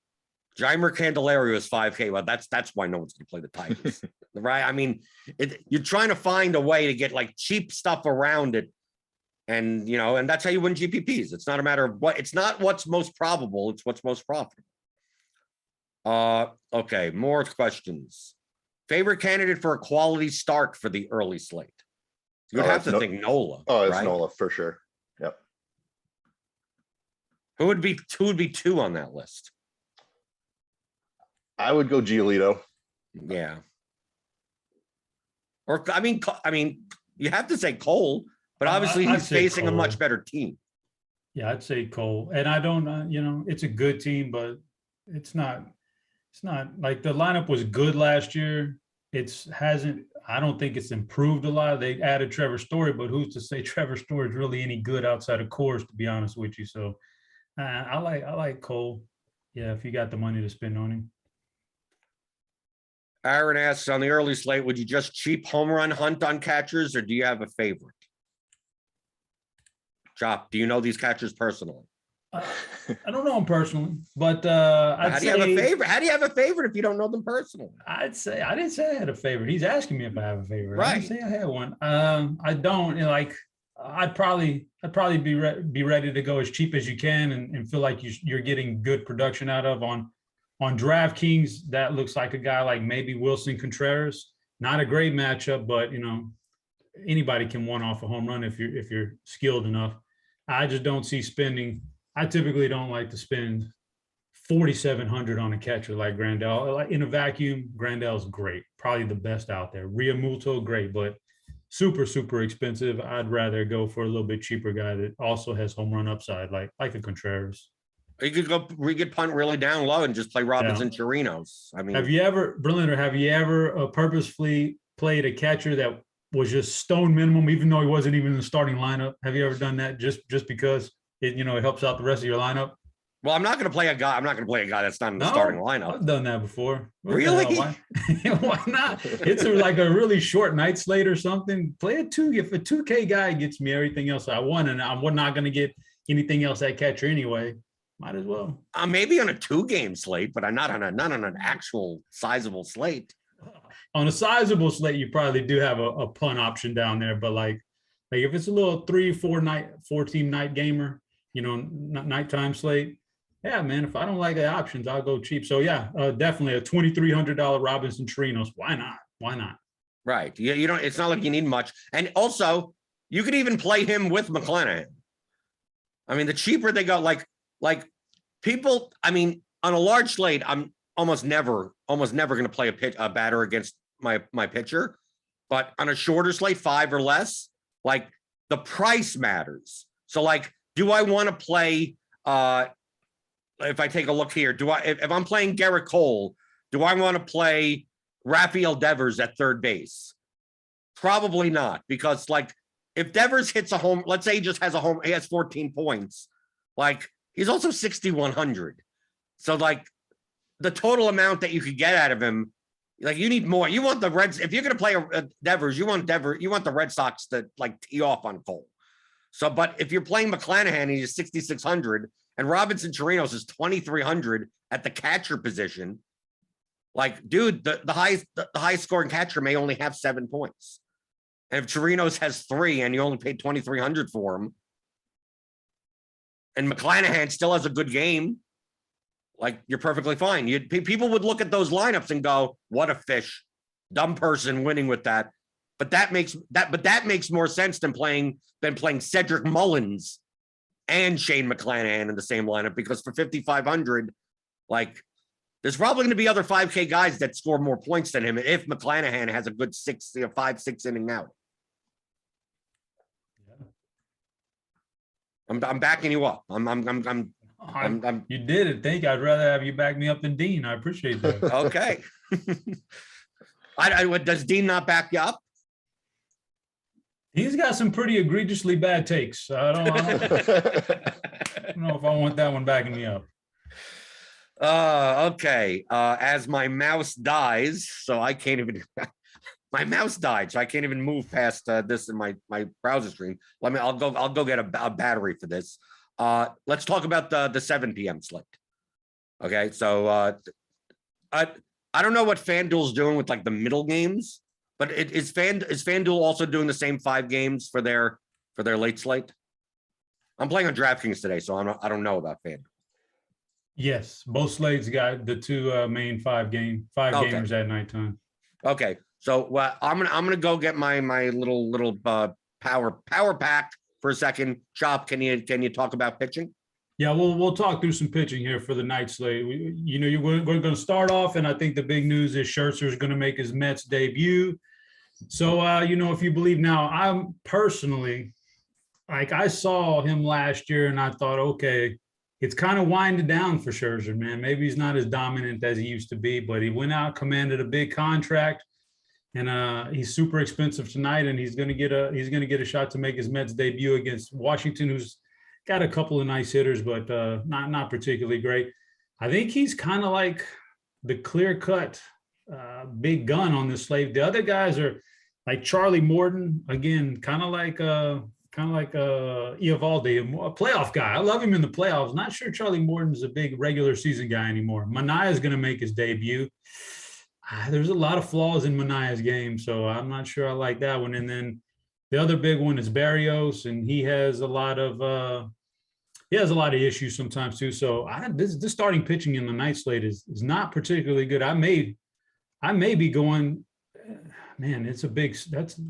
Jeimer Candelario is 5K. Well, that's why no one's going to play the Tigers, right? I mean, you're trying to find a way to get like cheap stuff around it. And, and that's how you win GPPs. It's not a matter of it's not what's most probable. It's what's most profitable. Okay. More questions. Favorite candidate for a quality start for the early slate? You would have to think Nola. Oh, it's right? Nola for sure. Yep. Who would be two on that list? I would go Giolito. Yeah. Or I mean, you have to say Cole, but obviously he's facing Cole. A much better team. Yeah, I'd say Cole. And I don't, it's a good team, but it's not like the lineup was good last year. I don't think it's improved a lot. They added Trevor Story, but who's to say Trevor Story is really any good outside of Coors, to be honest with you. So I like Cole. Yeah, if you got the money to spend on him. Aaron asks, on the early slate, would you just cheap home run hunt on catchers, or do you have a favorite? Chop, do you know these catchers personally? I don't know them personally, but how do you have a favorite? How do you have a favorite if you don't know them personally? I didn't say I had a favorite. He's asking me if I have a favorite. Right. I didn't say I had one. I don't. I'd probably be ready to go as cheap as you can and feel like you're getting good production out of on DraftKings. That looks like a guy like maybe Wilson Contreras. Not a great matchup, but anybody can one off a home run if you're skilled enough. I just don't see spending. I typically don't like to spend $4,700 on a catcher like Grandal. Like in a vacuum, Grandal's great, probably the best out there. Realmuto, great, but super, super expensive. I'd rather go for a little bit cheaper guy that also has home run upside, like a Contreras. You could punt really down low and just play Robinson Chirinos. I mean, Verlander, have you ever purposefully played a catcher that was just stone minimum, even though he wasn't even in the starting lineup? Have you ever done that just because it helps out the rest of your lineup? Well, I'm not going to play a guy that's not in the starting lineup. I've done that before. Really? Why not? It's like a really short night slate or something. Play a 2. If a 2K guy gets me everything else I want, and I'm not going to get anything else at catcher anyway, might as well. Maybe on a 2-game slate, but I'm not on an actual sizable slate. On a sizable slate, you probably do have a punt option down there, but like if it's a little 3-4 team night gamer, nighttime slate. Yeah, man, if I don't like the options, I'll go cheap. So yeah, definitely a $2,300 Robinson Chirinos. Why not? Right. You don't, it's not like you need much. And also you could even play him with McClanahan. I mean, the cheaper they go, like people, I mean, on a large slate, I'm almost never going to play a batter against my pitcher, but on a shorter slate, 5 or less, like the price matters. So like, do I want to play, if I take a look here, if I'm playing Garrett Cole, do I want to play Rafael Devers at third base? Probably not, because like if Devers hits a home, let's say he just has a home, he has 14 points, like he's also 6,100. So like the total amount that you could get out of him Like you need more. You want the Reds. If you're going to play a Devers, you want the Red Sox to like tee off on Cole. So, but if you're playing McClanahan, he's 6,600 and Robinson Chirinos is 2,300 at the catcher position. Like, dude, the highest scoring catcher may only have 7 points. And if Chirinos has 3 and you only paid 2,300 for him, and McClanahan still has a good game, like you're perfectly fine. People would look at those lineups and go, "What a fish, dumb person winning with that." But that makes more sense than playing Cedric Mullins and Shane McClanahan in the same lineup, because for 5,500, like there's probably going to be other 5K guys that score more points than him if McClanahan has a good 5-6 inning out. I'm backing you up. You did it. Thank you. I'd rather have you back me up than Dean. I appreciate that. Okay. Does Dean not back you up? He's got some pretty egregiously bad takes. I don't know if I want that one backing me up. Okay. As my mouse dies, so I can't even. My mouse died, so I can't even move past this in my browser screen. I'll go get a battery for this. Let's talk about the 7 p.m. slate. Okay, so I don't know what FanDuel's doing with like the middle games, but is FanDuel also doing the same 5 games for their late slate? I'm playing on DraftKings today, so I don't know about FanDuel. Yes, both slates got the 2 main 5 gamers at nighttime. Okay, so I'm gonna go get my little power pack for a second. Chop, can you talk about pitching? Yeah, we'll talk through some pitching here for the night slate. We're going to start off, and I think the big news is Scherzer is going to make his Mets debut. So, if you believe now, I'm personally, like, I saw him last year, and I thought, okay, it's kind of winding down for Scherzer, man. Maybe he's not as dominant as he used to be, but he went out, commanded a big contract, and he's super expensive tonight, and he's going to get a shot to make his Mets debut against Washington, who's got a couple of nice hitters, but not particularly great. I think he's kind of like the clear-cut big gun on this slate. The other guys are like Charlie Morton, again, kind of like Eovaldi, a playoff guy. I love him in the playoffs. Not sure Charlie Morton's a big regular season guy anymore. Manaea is going to make his debut. There's a lot of flaws in Manaea's game, so I'm not sure I like that one. And then the other big one is Berrios, and he has a lot of issues sometimes too. So this starting pitching in the night slate is not particularly good. I may be going, man,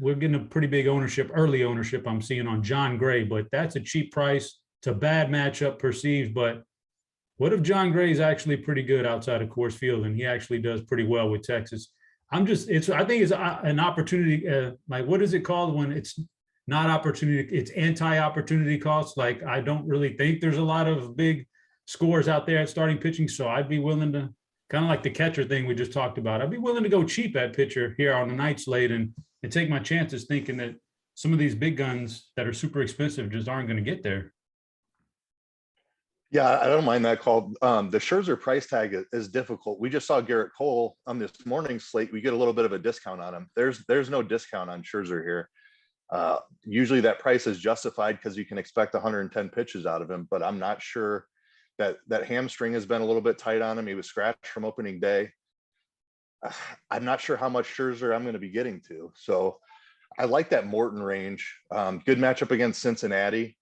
we're getting a pretty big early ownership I'm seeing on John Gray, but that's a cheap price. It's a bad matchup perceived, but what if John Gray is actually pretty good outside of Coors Field, and he actually does pretty well with Texas? I think it's an opportunity. Like, what is it called when it's not opportunity? It's anti-opportunity cost. Like, I don't really think there's a lot of big scores out there at starting pitching. So I'd be willing to, kind of like the catcher thing we just talked about, I'd be willing to go cheap at pitcher here on the night slate and take my chances, thinking that some of these big guns that are super expensive just aren't going to get there. Yeah, I don't mind that call. The Scherzer price tag is difficult. We just saw Garrett Cole on this morning's slate. We get a little bit of a discount on him. There's no discount on Scherzer here. Usually that price is justified because you can expect 110 pitches out of him, but I'm not sure that hamstring has been a little bit tight on him. He was scratched from opening day. I'm not sure how much Scherzer I'm going to be getting to. So I like that Morton range. Good matchup against Cincinnati.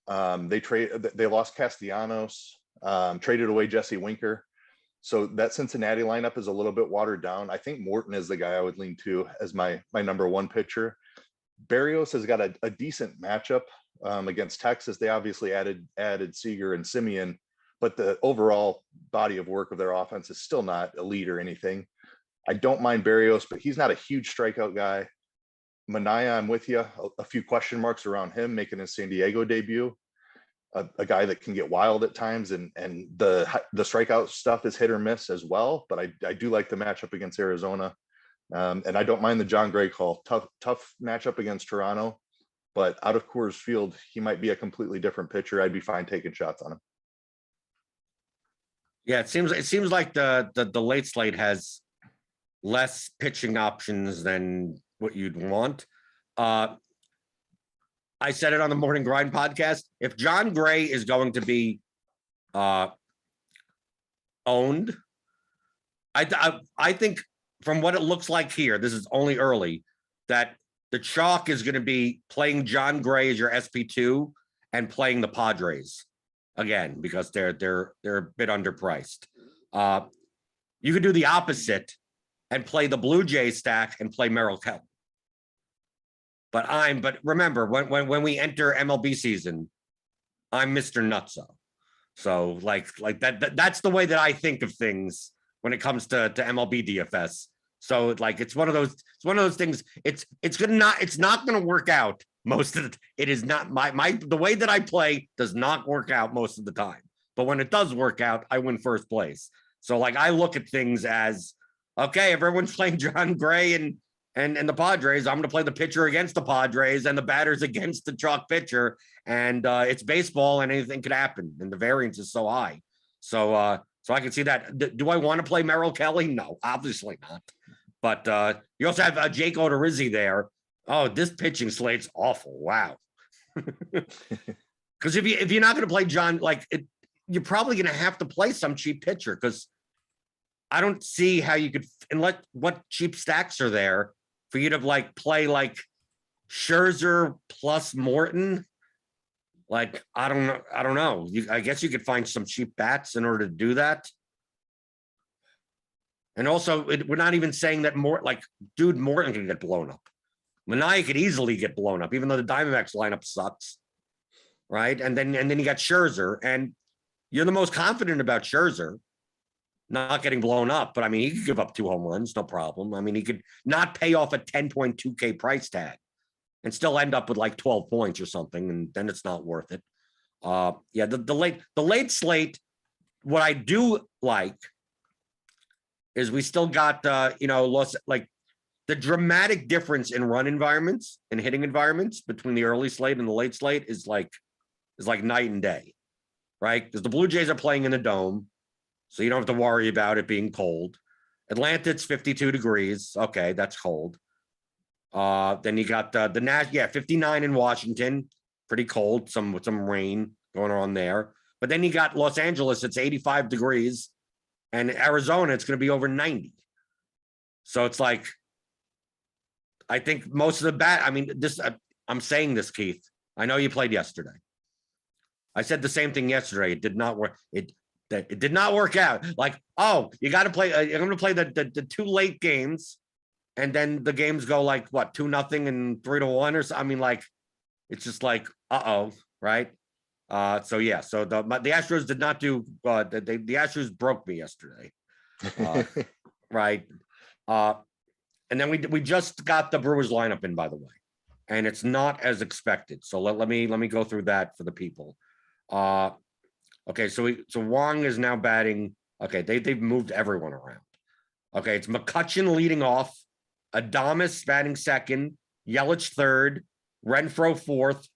They lost Castellanos, traded away Jesse Winker. So that Cincinnati lineup is a little bit watered down. I think Morton is the guy I would lean to as my number 1 pitcher. Berrios has got a decent matchup against Texas. They obviously added Seager and Simeon, but the overall body of work of their offense is still not elite or anything. I don't mind Berrios, but he's not a huge strikeout guy. Manaea, I'm with you. A few question marks around him making his San Diego debut. A guy that can get wild at times, and the strikeout stuff is hit or miss as well. But I do like the matchup against Arizona, and I don't mind the John Gray call. Tough matchup against Toronto, but out of Coors Field, he might be a completely different pitcher. I'd be fine taking shots on him. Yeah, it seems like the late slate has less pitching options than what you'd want. I said it on the Morning Grind podcast. If John Gray is going to be owned, I think from what it looks like here, this is only early, that the chalk is going to be playing John Gray as your SP2 and playing the Padres again, because they're a bit underpriced. You could do the opposite and play the Blue Jays stack and play Merrill Kelly. But remember, when we enter MLB season, I'm Mr. Nutso. So like that's the way that I think of things when it comes to MLB DFS. So like it's one of those things. It's not going to work out most of the. It is not the way that I play does not work out most of the time. But when it does work out, I win first place. So like I look at things as, okay, if everyone's playing John Gray and the Padres, I'm going to play the pitcher against the Padres and the batters against the chalk pitcher. And it's baseball and anything could happen. And the variance is so high. So I can see that. Do I want to play Merrill Kelly? No, obviously not. But you also have Jake Odorizzi there. Oh, this pitching slate's awful. Wow. Because if you're not going to play John, you're probably going to have to play some cheap pitcher, because I don't see how you could, unless what cheap stacks are there for you to play Scherzer plus Morton. I don't know. I guess you could find some cheap bats in order to do that. And also, we're not even saying that Morton can get blown up. Manaea could easily get blown up, even though the Diamondbacks lineup sucks, right? And then you got Scherzer, and you're the most confident about Scherzer not getting blown up. But I mean, he could give up 2 home runs, no problem. I mean, he could not pay off a 10.2K price tag and still end up with 12 points or something, and then it's not worth it. Yeah, the late slate. What I do like is we still got the dramatic difference in run environments and hitting environments between the early slate and the late slate is like night and day, right? Because the Blue Jays are playing in the dome, so you don't have to worry about it being cold. Atlanta, it's 52 degrees. Okay, that's cold. Then you got the 59 in Washington, pretty cold, with some rain going on there. But then you got Los Angeles, it's 85 degrees, and Arizona, it's going to be over 90. So it's I think most of the I'm saying this, Keith. I know you played yesterday. I said the same thing yesterday. It did not work. It did not work out. You got to play. You're going to play the 2 late games, and then the games go 2-0 and 3-1 or so. I mean, it's just right? So yeah. So the Astros did not do. The Astros broke me yesterday, right? And then we just got the Brewers lineup in, by the way, and it's not as expected. So let me go through that for the people. Okay, so Wong is now batting. Okay, they've moved everyone around. Okay, it's McCutchen leading off, Adames batting second, Yelich third, Renfroe fourth,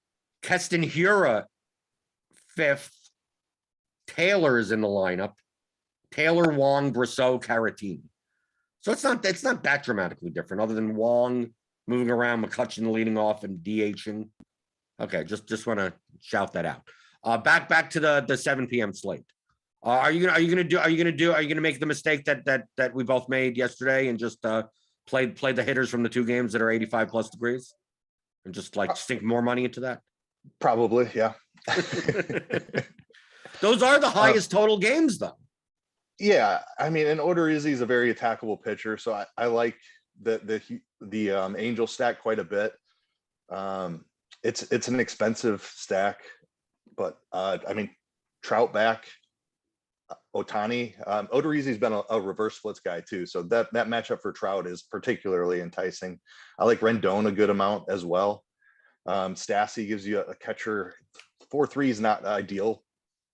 Keston Hiura fifth, Taylor is in the lineup, Taylor, Wong, Brissot, Caratini. So it's not that dramatically different, other than Wong moving around, McCutchen leading off and DHing. Okay, just want to shout that out. Back to the 7 p.m. slate. Are you gonna make the mistake that we both made yesterday and just play the hitters from the 2 games that are 85 plus degrees and just sink more money into that? Probably, yeah. Those are the highest total games, though. Yeah, I mean, and Odorizzi is a very attackable pitcher, so I like the Angel stack quite a bit. It's an expensive stack, but I mean, Trout back, Ohtani, Odorizzi's been a reverse splits guy too, so that matchup for Trout is particularly enticing. I like Rendon a good amount as well. Stassi gives you a catcher. 4.3 is not ideal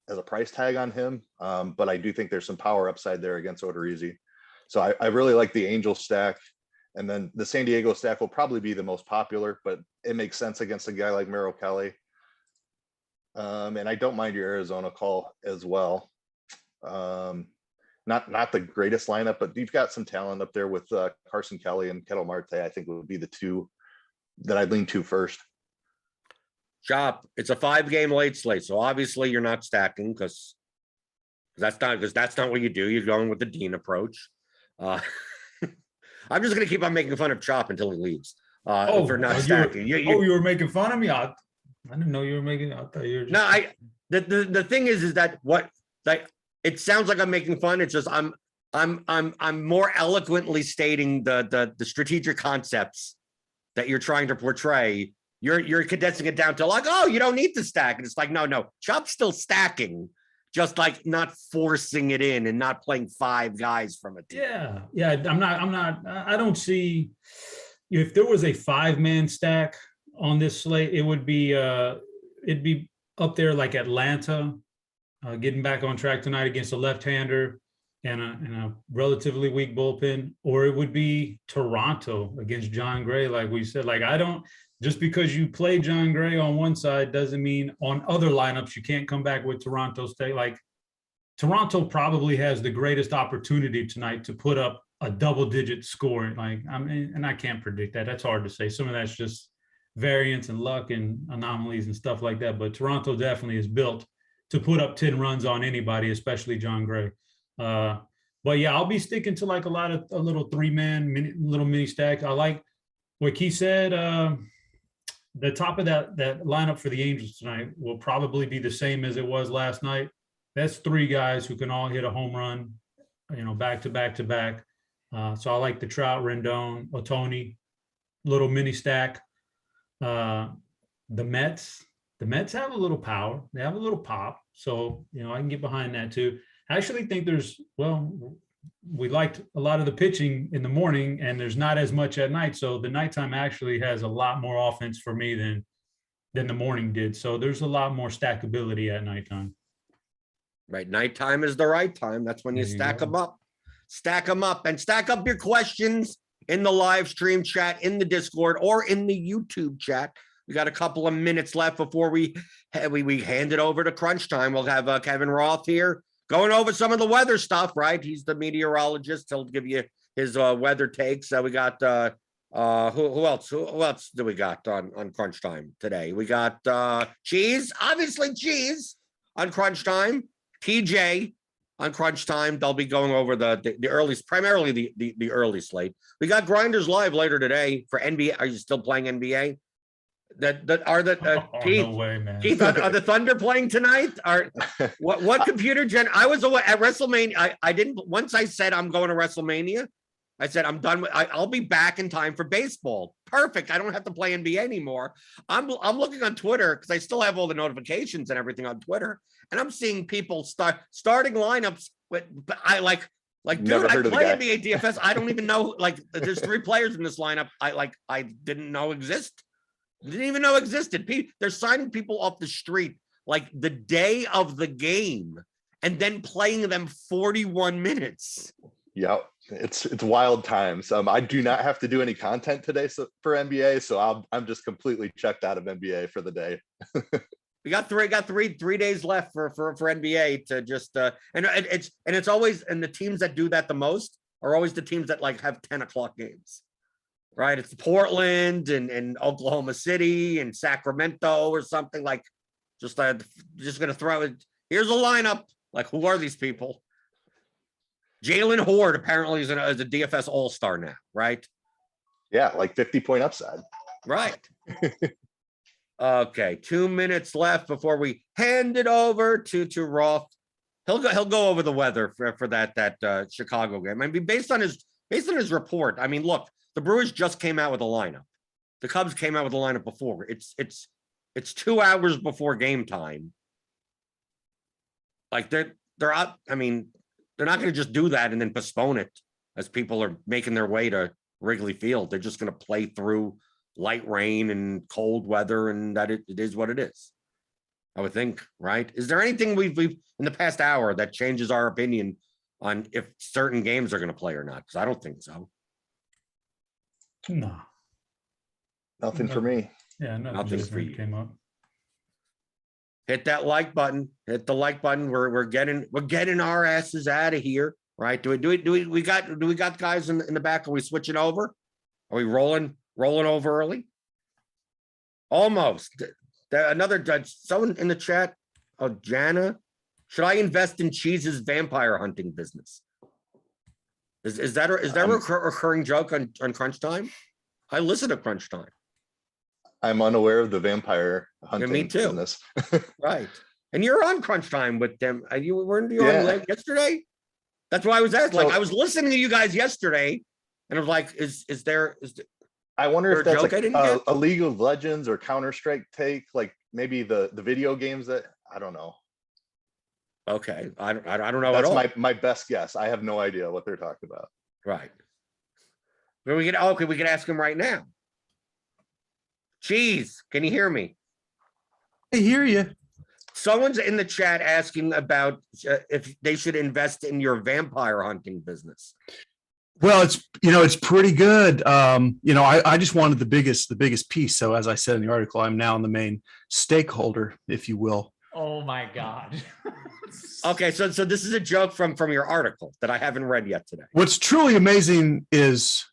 as a price tag on him, but I do think there's some power upside there against Odorizzi. So I really like the Angel stack, and then the San Diego stack will probably be the most popular, but it makes sense against a guy like Merrill Kelly. And I don't mind your Arizona call as well. not the greatest lineup, but you've got some talent up there with Carson Kelly and Kettle Marte. I think would be the two that I'd lean to first. Chop, it's a 5-game late slate, so obviously you're not stacking because that's not what you do. You're going with the Dean approach. I'm just gonna keep on making fun of Chop until he leaves. For not stacking. You were making fun of me. I didn't know you were making. I thought you were. Just... No, the thing is that what like it sounds like I'm making fun. It's just I'm more eloquently stating the strategic concepts that you're trying to portray. You're condensing it down to like, oh, you don't need to stack. And it's like, no, Chop's still stacking, just like not forcing it in and not playing 5 guys from a team. Yeah. I don't see if there was a 5-man stack on this slate, it would be it'd be up there like Atlanta, getting back on track tonight against a left-hander and a relatively weak bullpen, or it would be Toronto against John Gray, like we said. Like just because you play John Gray on one side doesn't mean on other lineups you can't come back with Toronto State. Like Toronto probably has the greatest opportunity tonight to put up a double-digit score. Like and I can't predict that. That's hard to say. Some of that's just variance and luck and anomalies and stuff like that. But Toronto definitely is built to put up 10 runs on anybody, especially John Gray. But yeah, I'll be sticking to like a little 3-man little mini stack. I like what Keith said. The top of that lineup for the Angels tonight will probably be the same as it was last night. That's 3 guys who can all hit a home run, back to back to back. So I like the Trout, Rendon, Ohtani, little mini stack. The Mets have a little power. They have a little pop. So, I can get behind that too. I actually think we liked a lot of the pitching in the morning and there's not as much at night. So the nighttime actually has a lot more offense for me than the morning did. So there's a lot more stackability at nighttime. Right. Nighttime is the right time. That's when you stack them up. Stack them up and stack up your questions in the live stream chat, in the Discord, or in the YouTube chat. We got a couple of minutes left before we hand it over to crunch time. We'll have Kevin Roth here going over some of the weather stuff, right? He's the meteorologist. He'll give you his weather takes. We got who else? Who else do we got on crunch time today? We got Cheese, obviously Cheese on crunch time. TJ on crunch time. They'll be going over the early, primarily the early slate. We got Grinderslive later today for NBA. Are you still playing NBA? Keith, no way, man. Keith, are the Thunder playing tonight? What computer gen? I was at WrestleMania. I didn't. Once I said I'm going to WrestleMania, I said I'm done. I'll be back in time for baseball. Perfect. I don't have to play NBA anymore. I'm looking on Twitter because I still have all the notifications and everything on Twitter, and I'm seeing people starting lineups. But I like dude, I play NBA DFS. I don't even know. Like, there's 3 players in this lineup. I didn't know exist. Didn't even know existed. They're signing people off the street like the day of the game and then playing them 41 minutes. Yeah, it's wild times. I do not have to do any content today for NBA, so I'm just completely checked out of NBA for the day. We got three days left for NBA to just and it's always, and the teams that do that the most are always the teams that like have 10 o'clock games. Right, it's Portland and Oklahoma City and Sacramento or something like. Just gonna throw it. Here's a lineup. Like, who are these people? Jalen Horde apparently is a DFS all-star now, right? Yeah, like 50-point upside. Right. Okay, 2 minutes left before we hand it over to Roth. He'll go over the weather for that Chicago game. I mean, based on his report. I mean, look. The Brewers just came out with a lineup. The Cubs came out with a lineup before. It's 2 hours before game time. Like they're up. I mean, they're not going to just do that and then postpone it as people are making their way to Wrigley Field. They're just going to play through light rain and cold weather, and that it is what it is. I would think, right? Is there anything we've in the past hour that changes our opinion on if certain games are going to play or not? Because I don't think so. No. Nothing for me. Yeah, nothing for you. Came up. Hit that like button. Hit the like button. We're getting our asses out of here. right? We got guys in the back? Are we switching over? Are we rolling over early? Almost. Another someone in the chat. Oh, Jana, should I invest in Cheese's vampire hunting business? Is that a recurring joke on Crunch Time? I listen to Crunch Time. I'm unaware of the vampire hunting me too. business. Right. And you're on Crunch Time with them. Weren't you on late yesterday? That's why I was asked. Like, I was listening to you guys yesterday, and I was like, is there I wonder if that's joke like a League of Legends or Counter-Strike take, like maybe the video games that I don't know. Okay, I don't know That's at all. my best guess. I have no idea what they're talking about. Right. But we can ask him right now. Cheese, can you hear me? I hear you. Someone's in the chat asking about if they should invest in your vampire hunting business. Well, it's pretty good. I just wanted the biggest piece. So as I said in the article, I'm now the main stakeholder, if you will. Oh my God. Okay, so this is a joke from your article that I haven't read yet today. What's truly amazing is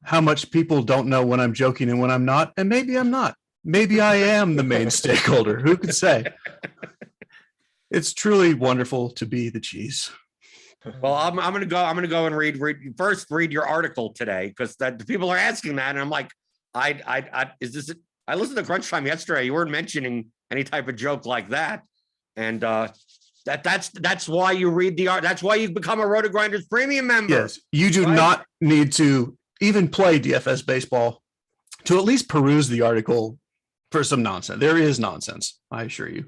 how much people don't know when I'm joking and when I'm not. And maybe I'm not. Maybe I am the main stakeholder. Who could say? It's truly wonderful to be the cheese. Well, I'm gonna go and read your article today, because the people are asking that, and I'm like, I listened to Crunch Time yesterday. You weren't mentioning any type of joke like that, and that's why you read the art. That's why you become a Rotogrinders premium member. Yes, you do not need to even play DFS baseball to at least peruse the article for some nonsense. There is nonsense, I assure you.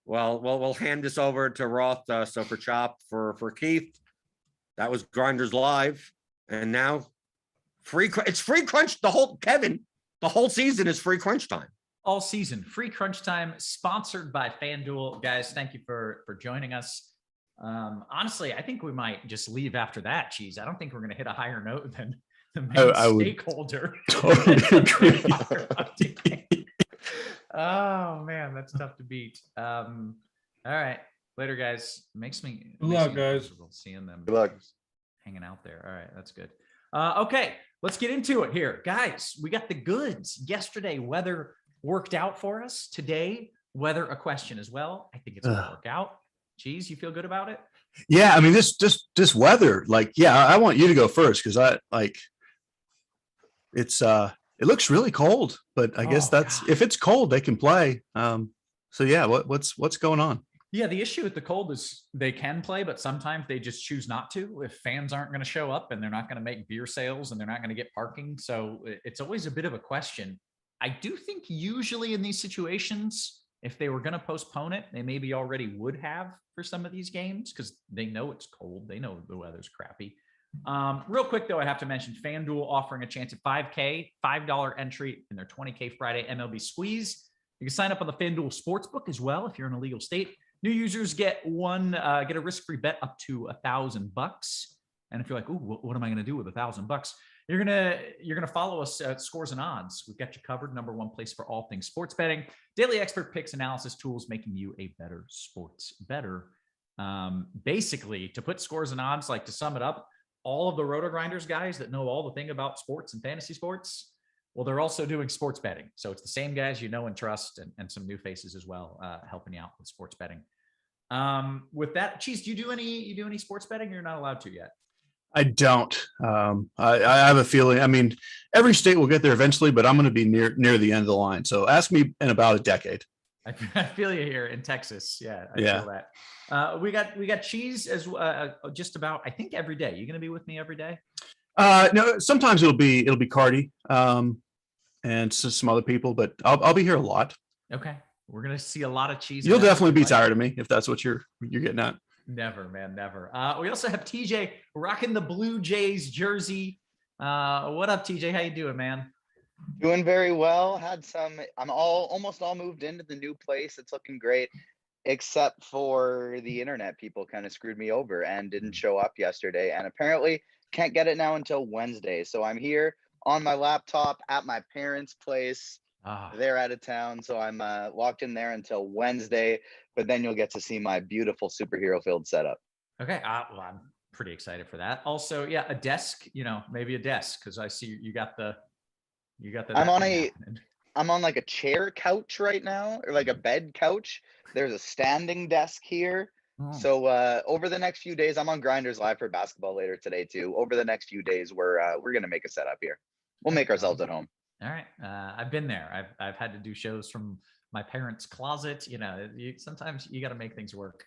Well, we'll hand this over to Roth. So for Chop, for Keith, that was Grinderslive, and now it's free crunch. The whole season is free crunch time. All season, free crunch time, sponsored by FanDuel. Guys, thank you for joining us. Honestly, I think we might just leave after that, Cheese. I don't think we're going to hit a higher note than the main stakeholder. Totally agree. Oh man, that's tough to beat. All right, later, guys. Makes me Good luck, guys. Seeing them. Good luck. Hanging out there. All right, that's good. Okay, let's get into it here, guys. We got the goods. Yesterday, weather worked out for us. Today, weather a question as well. I think it's gonna work out. Cheese, you feel good about it? Yeah, I mean this weather. Like, yeah, I want you to go first because it looks really cold, but I guess if it's cold, they can play. So yeah, what's going on? Yeah, the issue with the cold is they can play, but sometimes they just choose not to. If fans aren't going to show up and they're not going to make beer sales and they're not going to get parking. So it's always a bit of a question. I do think usually in these situations, if they were going to postpone it, they maybe already would have for some of these games because they know it's cold. They know the weather's crappy. Real quick, though, I have to mention FanDuel offering a chance at $5K, $5 entry in their $20K Friday MLB squeeze. You can sign up on the FanDuel Sportsbook as well if you're in a legal state. New users get a risk-free bet up to $1,000. And if you're like, ooh, what am I going to do with $1,000? You're gonna follow us at Scores and Odds. We've got you covered. Number one place for all things sports betting. Daily expert picks, analysis tools, making you a better sports bettor. Basically, to put Scores and Odds, like to sum it up, all of the Rotogrinders guys that know all the thing about sports and fantasy sports, well, they're also doing sports betting. So it's the same guys you know and trust, and some new faces as well, helping you out with sports betting. With that, Cheese, do you do any sports betting? Or you're not allowed to yet. I don't. I have a feeling. I mean, every state will get there eventually, but I'm going to be near the end of the line. So ask me in about a decade. I feel you here in Texas. Yeah, I feel that. We got Cheese as just about, I think, every day. You going to be with me every day? No, sometimes it'll be Cardi, and some other people, but I'll be here a lot. Okay, we're gonna see a lot of Cheese. You'll definitely be tired of me if that's what you're getting at. Never, man, never. We also have TJ rocking the Blue Jays jersey. What up, TJ? How you doing, man? Doing very well. I'm almost all moved into the new place. It's looking great, except for the internet people kind of screwed me over and didn't show up yesterday. And apparently can't get it now until Wednesday. So I'm here on my laptop at my parents' place. They're out of town. So I'm locked in there until Wednesday, but then you'll get to see my beautiful superhero filled setup. Okay. Well, I'm pretty excited for that. Also, yeah, a desk, maybe a desk, because I see you got the I'm that on thing a happening. I'm on like a chair couch right now, or like a bed couch. There's a standing desk here. Oh, So over the next few days, I'm on Grinderslive for basketball later today too. Over the next few days, we're gonna make a setup here. We'll make ourselves at home. all right. I've been there. I've had to do shows from my parents' closet. Sometimes you got to make things work.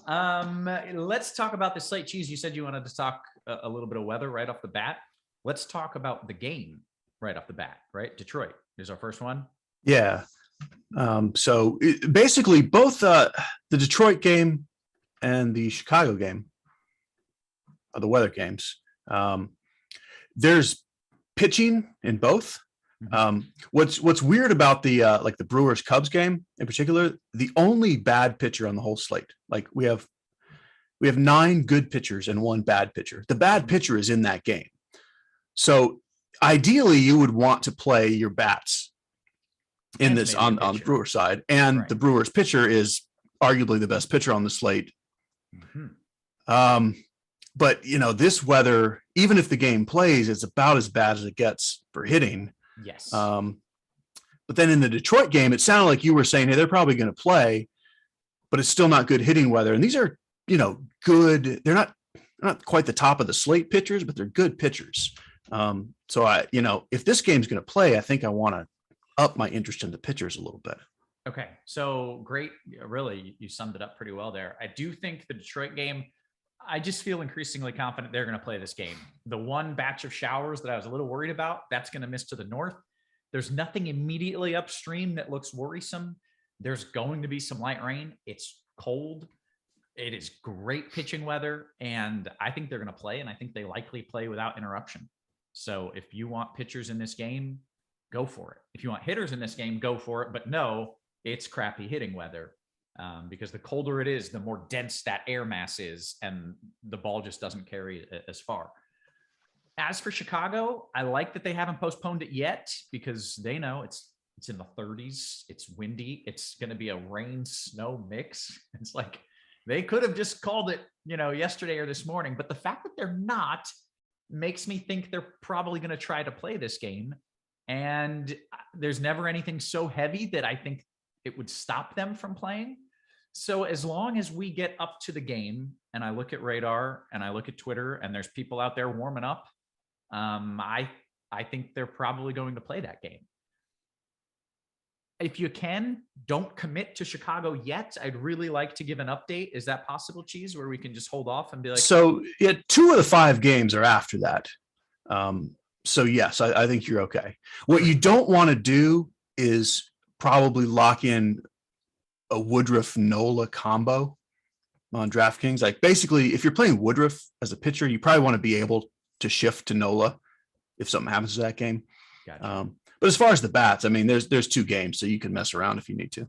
Let's talk about the slate. Cheese, you said you wanted to talk a little bit of weather right off the bat. Let's talk about the game right off the bat, right? Detroit is our first one. Yeah. So basically both the Detroit game and the Chicago game are the weather games. There's pitching in both. What's weird about the like the Brewers Cubs game in particular, the only bad pitcher on the whole slate. Like we have 9 good pitchers and 1 bad pitcher. The bad pitcher is in that game. So ideally you would want to play your bats in And this maybe a on the pitcher. Brewer side. And Right. the Brewers pitcher is arguably the best pitcher on the slate. Mhm. But this weather, even if the game plays, it's about as bad as it gets for hitting. Yes. But then in the Detroit game, it sounded like you were saying, hey, they're probably going to play, but it's still not good hitting weather. And these are, good. They're not quite the top of the slate pitchers, but they're good pitchers. So if this game's going to play, I think I want to up my interest in the pitchers a little bit. Okay, so great. Really, you summed it up pretty well there. I do think the Detroit game, I just feel increasingly confident they're going to play this game. The one batch of showers that I was a little worried about, that's going to miss to the north. There's nothing immediately upstream that looks worrisome. There's going to be some light rain. It's cold. It is great pitching weather, and I think they're going to play, and I think they likely play without interruption. So if you want pitchers in this game, go for it. If you want hitters in this game, go for it. But no, it's crappy hitting weather. Because the colder it is, the more dense that air mass is, and the ball just doesn't carry as far. As for Chicago, I like that they haven't postponed it yet because they know it's in the 30s. It's windy. It's going to be a rain snow mix. It's like they could have just called it, yesterday or this morning. But the fact that they're not makes me think they're probably going to try to play this game. And there's never anything so heavy that I think it would stop them from playing. So as long as we get up to the game and I look at radar and I look at Twitter and there's people out there warming up, I think they're probably going to play that game. If you can, don't commit to Chicago yet. I'd really like to give an update. Is that possible, Cheese, where we can just hold off and be like, so yeah, 2 of the 5 games are after that. So yes, I think you're okay. What you don't want to do is probably lock in a Woodruff Nola combo on DraftKings. Like basically, if you're playing Woodruff as a pitcher, you probably want to be able to shift to Nola if something happens to that game. gotcha. But as far as the bats, I mean, there's 2 games, so you can mess around if you need to.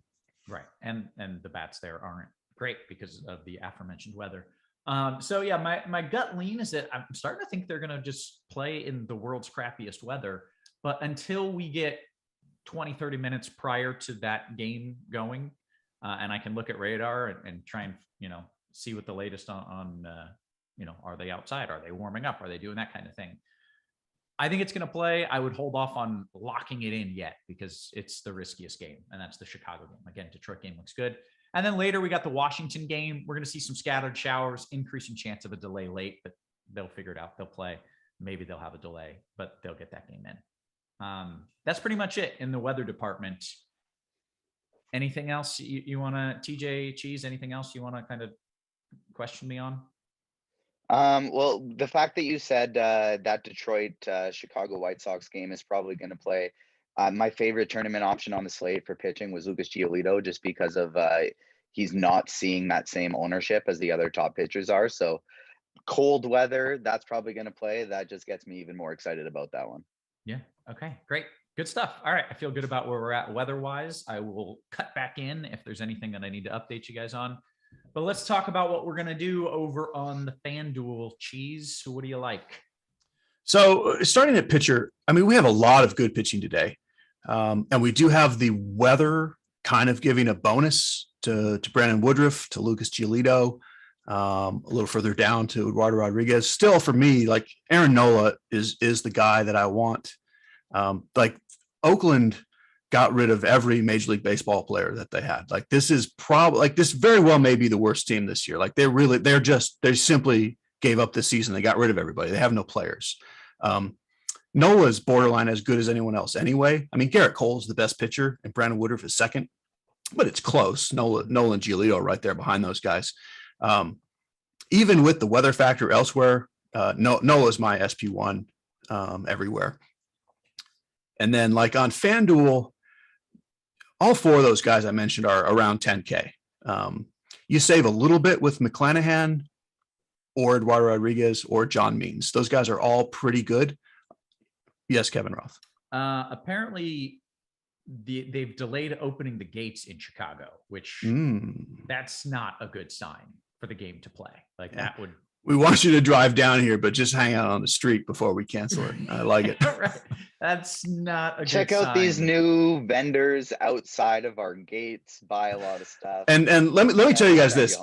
Right. And the bats there aren't great because of the aforementioned weather. So yeah, my gut lean is that I'm starting to think they're going to just play in the world's crappiest weather. But until we get 20, 30 minutes prior to that game going, and I can look at radar and try and, see what the latest on are they outside? Are they warming up? Are they doing that kind of thing? I think it's going to play. I would hold off on locking it in yet because it's the riskiest game, and that's the Chicago game. Again, Detroit game looks good. And then later we got the Washington game. We're going to see some scattered showers, increasing chance of a delay late, but they'll figure it out. They'll play. Maybe they'll have a delay, but they'll get that game in. That's pretty much it in the weather department. Anything else you want to, TJ Cheese, anything else you want to kind of question me on? Well, the fact that you said that Detroit Chicago White Sox game is probably going to play. My favorite tournament option on the slate for pitching was Lucas Giolito, just because of he's not seeing that same ownership as the other top pitchers are. So cold weather, that's probably going to play. That just gets me even more excited about that one. Yeah. Okay, great. Good stuff. All right. I feel good about where we're at weather-wise. I will cut back in if there's anything that I need to update you guys on. But let's talk about what we're going to do over on the FanDuel. Cheese, what do you like? So starting at pitcher, I mean, we have a lot of good pitching today. And we do have the weather kind of giving a bonus to Brandon Woodruff, to Lucas Giolito. A little further down to Eduardo Rodriguez. Still, for me, like Aaron Nola is the guy that I want. Like Oakland got rid of every Major League Baseball player that they had. Like this is probably like this very well may be the worst team this year. Like they simply gave up this season. They got rid of everybody. They have no players. Nola is borderline as good as anyone else anyway. I mean, Garrett Cole is the best pitcher and Brandon Woodruff is second, but it's close. Nola and Giolito are right there behind those guys. Even with the weather factor elsewhere, Nola is my SP1 everywhere. And then like on FanDuel, all four of those guys I mentioned are around 10K. You save a little bit with McClanahan or Eduardo Rodriguez or John Means. Those guys are all pretty good. Yes, Kevin Roth. Apparently, they've delayed opening the gates in Chicago, which that's not a good sign for the game to play. Like that would. We want you to drive down here, but just hang out on the street before we cancel it. I like it. Right. That's not a Check good out sign. these new vendors outside of our gates, buy a lot of stuff. And let me tell you guys this.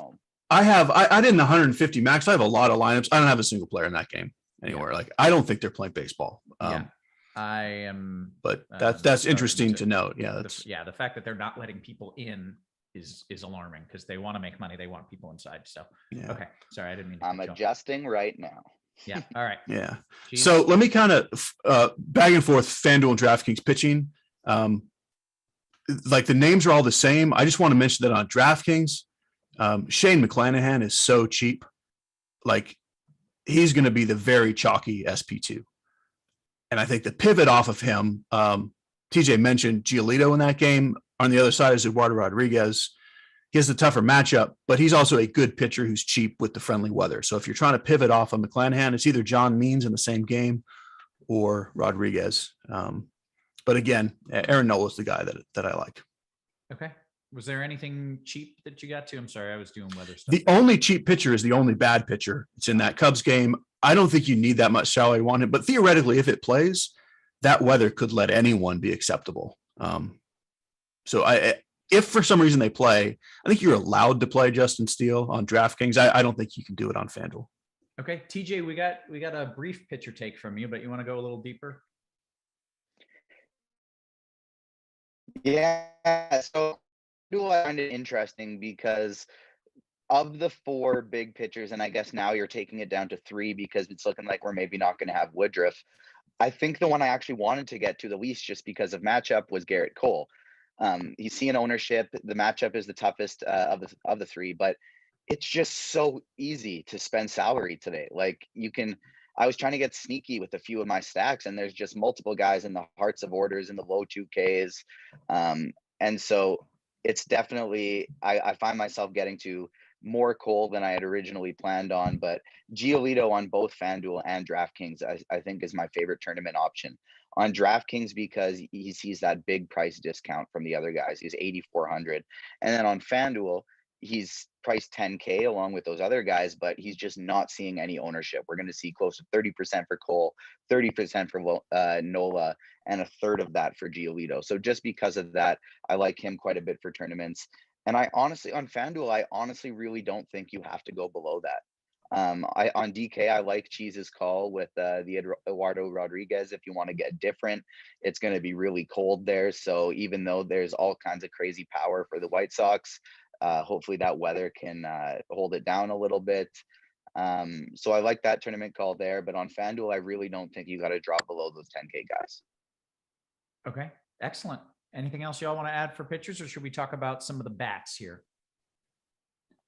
I didn't 150 max. I have a lot of lineups. I don't have a single player in that game anywhere. Like I don't think they're playing baseball. I am. But that's interesting to note. Yeah. That's the fact that they're not letting people in is alarming because they want to make money. They want people inside. So okay. Sorry, I didn't mean to. I'm adjusting right now. Yeah. All right. Yeah. Cheese. So let me kind of back and forth FanDuel and DraftKings pitching. Like the names are all the same. I just want to mention that on DraftKings, Shane McClanahan is so cheap. Like he's going to be the very chalky SP2. And I think the pivot off of him, TJ mentioned Giolito in that game. On the other side is Eduardo Rodriguez. He has the tougher matchup, but he's also a good pitcher who's cheap with the friendly weather. So if you're trying to pivot off of McClanahan, it's either John Means in the same game or Rodriguez. But again, Aaron Nola is the guy that I like. Okay. Was there anything cheap that you got to? I'm sorry, I was doing weather stuff. The only cheap pitcher is the only bad pitcher. It's in that Cubs game. I don't think you need that much salary on it, but theoretically, if it plays, that weather could let anyone be acceptable. So if for some reason they play, I think you're allowed to play Justin Steele on DraftKings. I don't think you can do it on FanDuel. Okay, TJ, we got a brief pitcher take from you, but you want to go a little deeper? Yeah. So I find it interesting because of the four big pitchers, and I guess now you're taking it down to three because it's looking like we're maybe not going to have Woodruff. I think the one I actually wanted to get to the least just because of matchup was Garrett Cole. He's seeing ownership. The matchup is the toughest of the three, but it's just so easy to spend salary today. Like I was trying to get sneaky with a few of my stacks, and there's just multiple guys in the hearts of orders in the low 2Ks. And so it's definitely, I find myself getting to more Cole than I had originally planned on, but Giolito on both FanDuel and DraftKings, I think is my favorite tournament option. On DraftKings because he sees that big price discount from the other guys. He's 8,400. And then on FanDuel, he's priced 10K along with those other guys, but he's just not seeing any ownership. We're going to see close to 30% for Cole, 30% for Nola, and a third of that for Giolito. So just because of that, I like him quite a bit for tournaments. And on FanDuel, I honestly really don't think you have to go below that. On DK, I like Cheese's call with the Eduardo Rodriguez. If you want to get different, it's going to be really cold there. So even though there's all kinds of crazy power for the White Sox, hopefully that weather can hold it down a little bit. So I like that tournament call there. But on FanDuel, I really don't think you got to drop below those 10K guys. Okay, excellent. Anything else y'all want to add for pitchers, or should we talk about some of the bats here?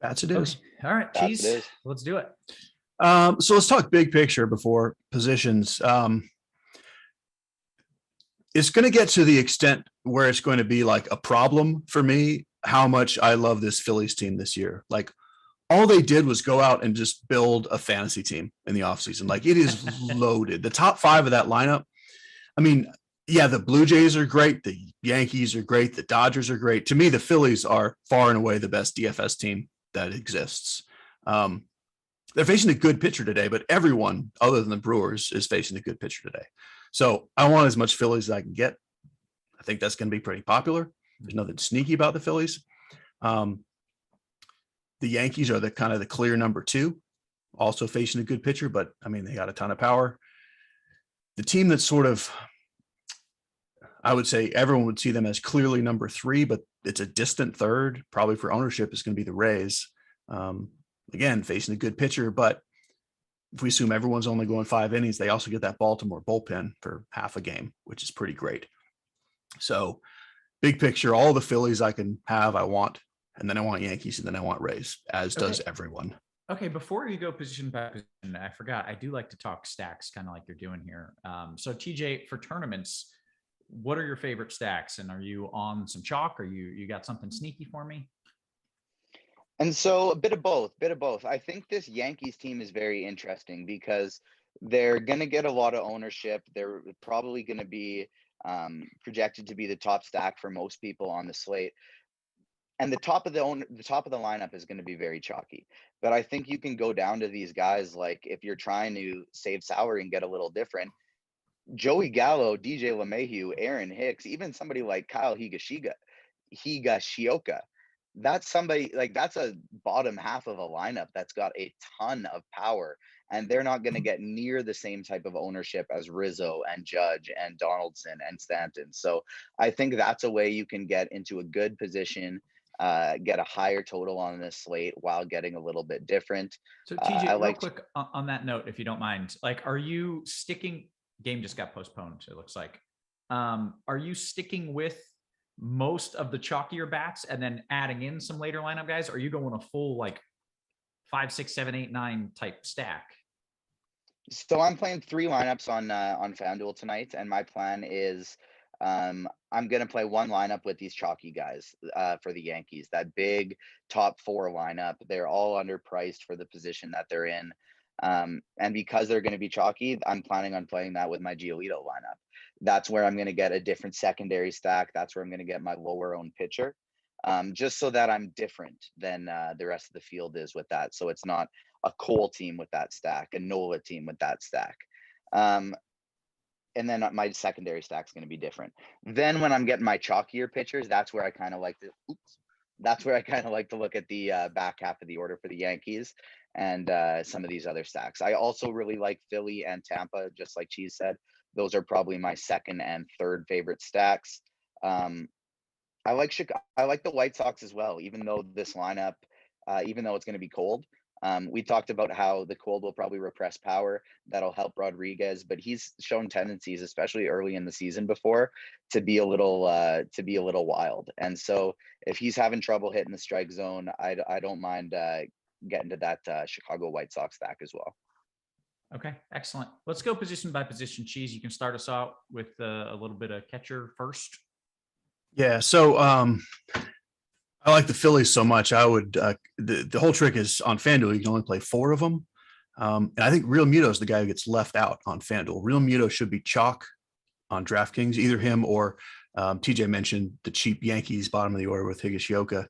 Bats it is. Okay. All right, Cheese, let's do it. So let's talk big picture before positions. It's going to get to the extent where it's going to be like a problem for me how much I love this Phillies team this year. Like all they did was go out and just build a fantasy team in the offseason. Like it is loaded. The top five of that lineup. I mean, yeah, the Blue Jays are great. The Yankees are great. The Dodgers are great. To me, the Phillies are far and away the best DFS team that exists. They're facing a good pitcher today, but everyone other than the Brewers is facing a good pitcher today. So I want as much Phillies as I can get. I think that's going to be pretty popular. There's nothing sneaky about the Phillies. The The Yankees are the kind of the clear number 2, also facing a good pitcher, but I mean, they got a ton of power. The team that's sort of, I would say everyone would see them as clearly number 3, but it's a distant third, probably for ownership, is going to be the Rays. Again, facing a good pitcher, but if we assume everyone's only going 5 innings, they also get that Baltimore bullpen for half a game, which is pretty great. So big picture, all the Phillies I can have, I want, and then I want Yankees, and then I want Rays, as does everyone. Okay, before you go position by position, I forgot, I do like to talk stacks, kind of like you're doing here. So TJ, for tournaments, what are your favorite stacks? And are you on some chalk, or you got something sneaky for me? And so a bit of both. I think this Yankees team is very interesting because they're going to get a lot of ownership. They're probably going to be projected to be the top stack for most people on the slate. And the top of the lineup is going to be very chalky. But I think you can go down to these guys, like if you're trying to save salary and get a little different, Joey Gallo, DJ LeMahieu, Aaron Hicks, even somebody like Kyle Higashioka. That's somebody like that's a bottom half of a lineup that's got a ton of power, and they're not going to get near the same type of ownership as Rizzo and Judge and Donaldson and Stanton. So I think that's a way you can get into a good position, get a higher total on this slate while getting a little bit different. So TJ, real quick on that note, if you don't mind, like, are you sticking? Game just got postponed, it looks like. Are you sticking with most of the chalkier bats and then adding in some later lineup guys? Or are you going a full like 5, 6, 7, 8, 9 type stack? So I'm playing 3 lineups on FanDuel tonight, and my plan is I'm gonna play one lineup with these chalky guys for the Yankees. That big top 4 lineup. They're all underpriced for the position that they're in. And because they're going to be chalky, I'm planning on playing that with my Giolito lineup. That's where I'm going to get a different secondary stack. That's where I'm going to get my lower owned pitcher, just so that I'm different than the rest of the field is with that. So it's not a Cole team with that stack, a Nola team with that stack. And then my secondary stack is going to be different. Then when I'm getting my chalkier pitchers, that's where I kind of like to. That's where I kind of like to look at the back half of the order for the Yankees and some of these other stacks. I also really like Philly and Tampa, just like Cheese said. Those are probably my second and third favorite stacks. I like the White Sox as well, even though this lineup, even though it's going to be cold. We talked about how the cold will probably repress power. That'll help Rodriguez, but he's shown tendencies, especially early in the season before, to be a little wild. And so if he's having trouble hitting the strike zone, I don't mind getting to that Chicago White Sox stack as well. Okay, excellent. Let's go position by position. Cheese, you can start us out with a little bit of catcher first. Yeah, so I like the Phillies so much. I would the whole trick is on FanDuel, you can only play 4 of them. And I think Real Muto is the guy who gets left out on FanDuel. Real Muto should be chalk on DraftKings, either him or TJ mentioned the cheap Yankees bottom of the order with Higashioka.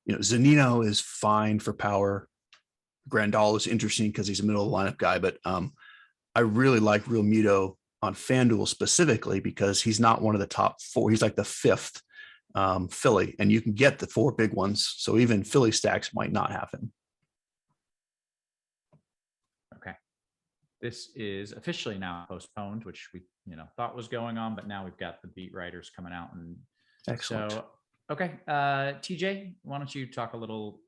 Zunino is fine for power. Grandal is interesting because he's a middle of the lineup guy, but I really like Real Muto on FanDuel specifically because he's not one of the top 4. He's like the 5th Philly, and you can get the 4 big ones. So even Philly stacks might not have him. Okay. This is officially now postponed, which we thought was going on, but now we've got the beat writers coming out. And excellent. So, okay. TJ, why don't you talk a little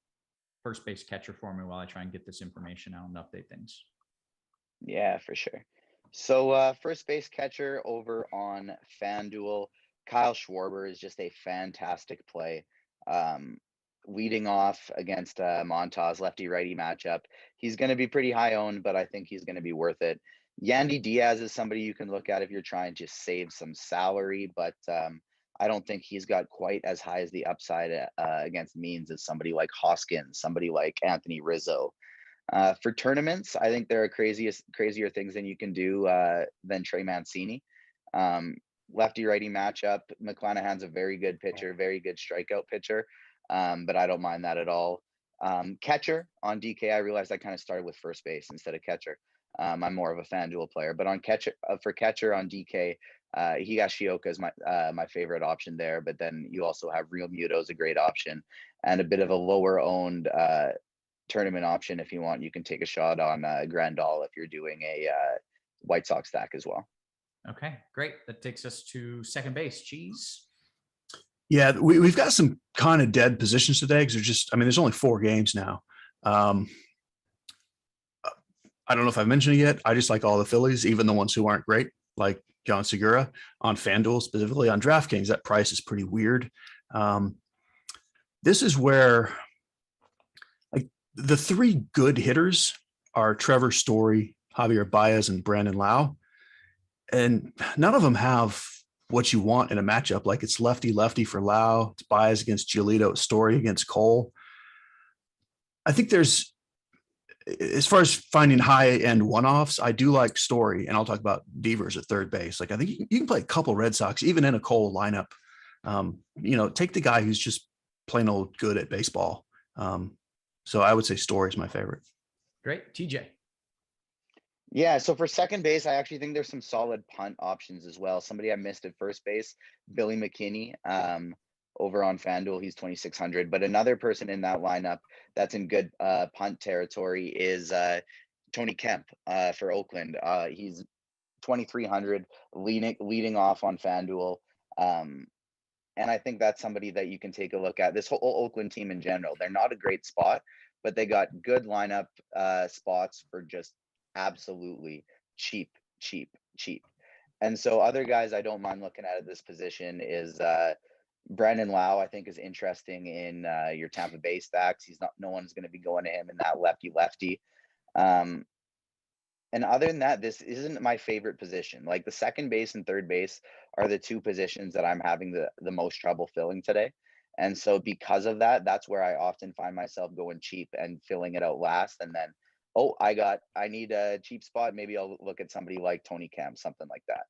first base catcher for me while I try and get this information out and update things. Yeah, for sure. So first base catcher over on FanDuel, Kyle Schwarber is just a fantastic play. Leading off against Montas lefty-righty matchup. He's going to be pretty high owned, but I think he's going to be worth it. Yandy Diaz is somebody you can look at if you're trying to save some salary, but I don't think he's got quite as high as the upside against Means as somebody like Hoskins, somebody like Anthony Rizzo. For tournaments, I think there are crazier things than you can do than Trey Mancini. Lefty-righty matchup. McClanahan's a very good pitcher, very good strikeout pitcher, but I don't mind that at all. Catcher on DK, I realized I kind of started with first base instead of catcher. I'm more of a FanDuel player, but on catcher for catcher on DK, Higashioka is my favorite option there, but then you also have Real Muto is a great option, and a bit of a lower owned tournament option if you want. You can take a shot on Grandal if you're doing a White Sox stack as well. Okay, great. That takes us to second base. Cheese. Yeah, we've got some kind of dead positions today because there's only 4 games now. I don't know if I've mentioned it yet. I just like all the Phillies, even the ones who aren't great, like John Segura on FanDuel, specifically on DraftKings. That price is pretty weird. This is where like the 3 good hitters are Trevor Story, Javier Baez, and Brandon Lau. And none of them have what you want in a matchup. Like it's lefty for Lau, it's Baez against Giolito, Story against Cole. I think there's, as far as finding high-end one-offs, I do like Story, and I'll talk about Devers at third base. Like I think you can play a couple Red Sox, even in a Cole lineup. Take the guy who's just plain old good at baseball. So I would say Story is my favorite. Great. TJ. Yeah, so for second base, I actually think there's some solid punt options as well. Somebody I missed at first base, Billy McKinney, over on FanDuel, he's 2,600. But another person in that lineup that's in good punt territory is Tony Kemp for Oakland. He's 2,300, leading off on FanDuel. And I think that's somebody that you can take a look at. This whole Oakland team in general, they're not a great spot, but they got good lineup spots for just absolutely cheap. And so other guys I don't mind looking at this position is Brandon Lau. I think is interesting in your Tampa Bay stacks. No one's going to be going to him in that lefty. And other than that, this isn't my favorite position. Like the second base and third base are the 2 positions that I'm having the most trouble filling today. And so because of that, that's where I often find myself going cheap and filling it out last. And then, I need a cheap spot. Maybe I'll look at somebody like Tony Kemp, something like that.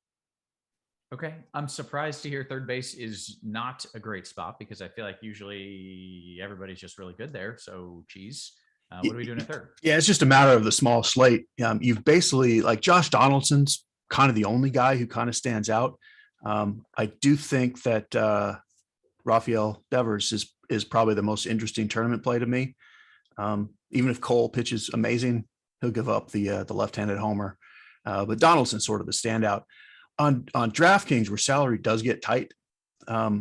Okay. I'm surprised to hear third base is not a great spot because I feel like usually everybody's just really good there. So Cheese, what are we doing at third? Yeah, it's just a matter of the small slate. You've basically, like Josh Donaldson's kind of the only guy who kind of stands out. I do think that Rafael Devers is probably the most interesting tournament play to me. Even if Cole pitches amazing, he'll give up the left-handed homer. But Donaldson's sort of the standout. On DraftKings, where salary does get tight, I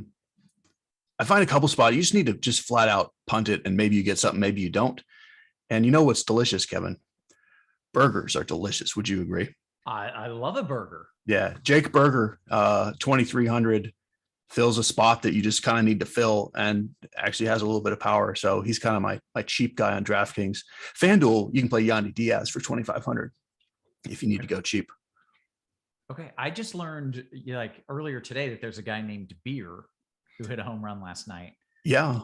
find a couple spots. You just need to just flat out punt it, and maybe you get something, maybe you don't. And you know what's delicious, Kevin? Burgers are delicious. Would you agree? I love a burger. Yeah, Jake Burger, 2,300, fills a spot that you just kind of need to fill, and actually has a little bit of power. So he's kind of my cheap guy on DraftKings. FanDuel, you can play Yandy Diaz for 2,500 if you need to go cheap. Okay, I just learned earlier today that there's a guy named Beer who hit a home run last night. Yeah,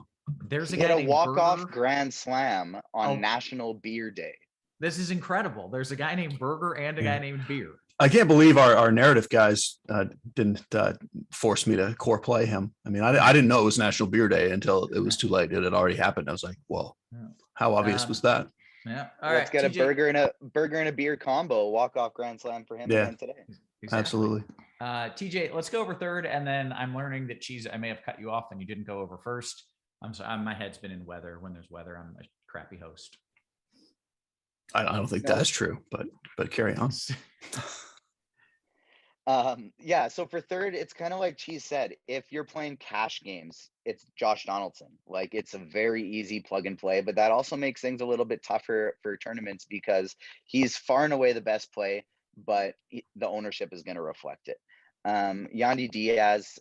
there's a He guy hit a named walk-off Burger. grand slam on National Beer Day. This is incredible. There's a guy named Burger and a guy named Beer. I can't believe our narrative guys didn't force me to core play him. I mean, I didn't know it was National Beer Day until it was too late. It had already happened. I was like, well, how obvious was that? Yeah. Let's get TJ, a burger and a beer combo, walk-off grand slam for him again today. Exactly. Absolutely. TJ, let's go over third. And then I'm learning that Cheese, I may have cut you off and you didn't go over first. I'm sorry. My head's been in weather. When there's weather, I'm a crappy host. I don't think that's true, but carry on. Yeah, so for third, it's kind of like Cheese said, if you're playing cash games, it's Josh Donaldson. Like it's a very easy plug and play, but that also makes things a little bit tougher for tournaments because he's far and away the best play, but the ownership is going to reflect it. Yandy Diaz,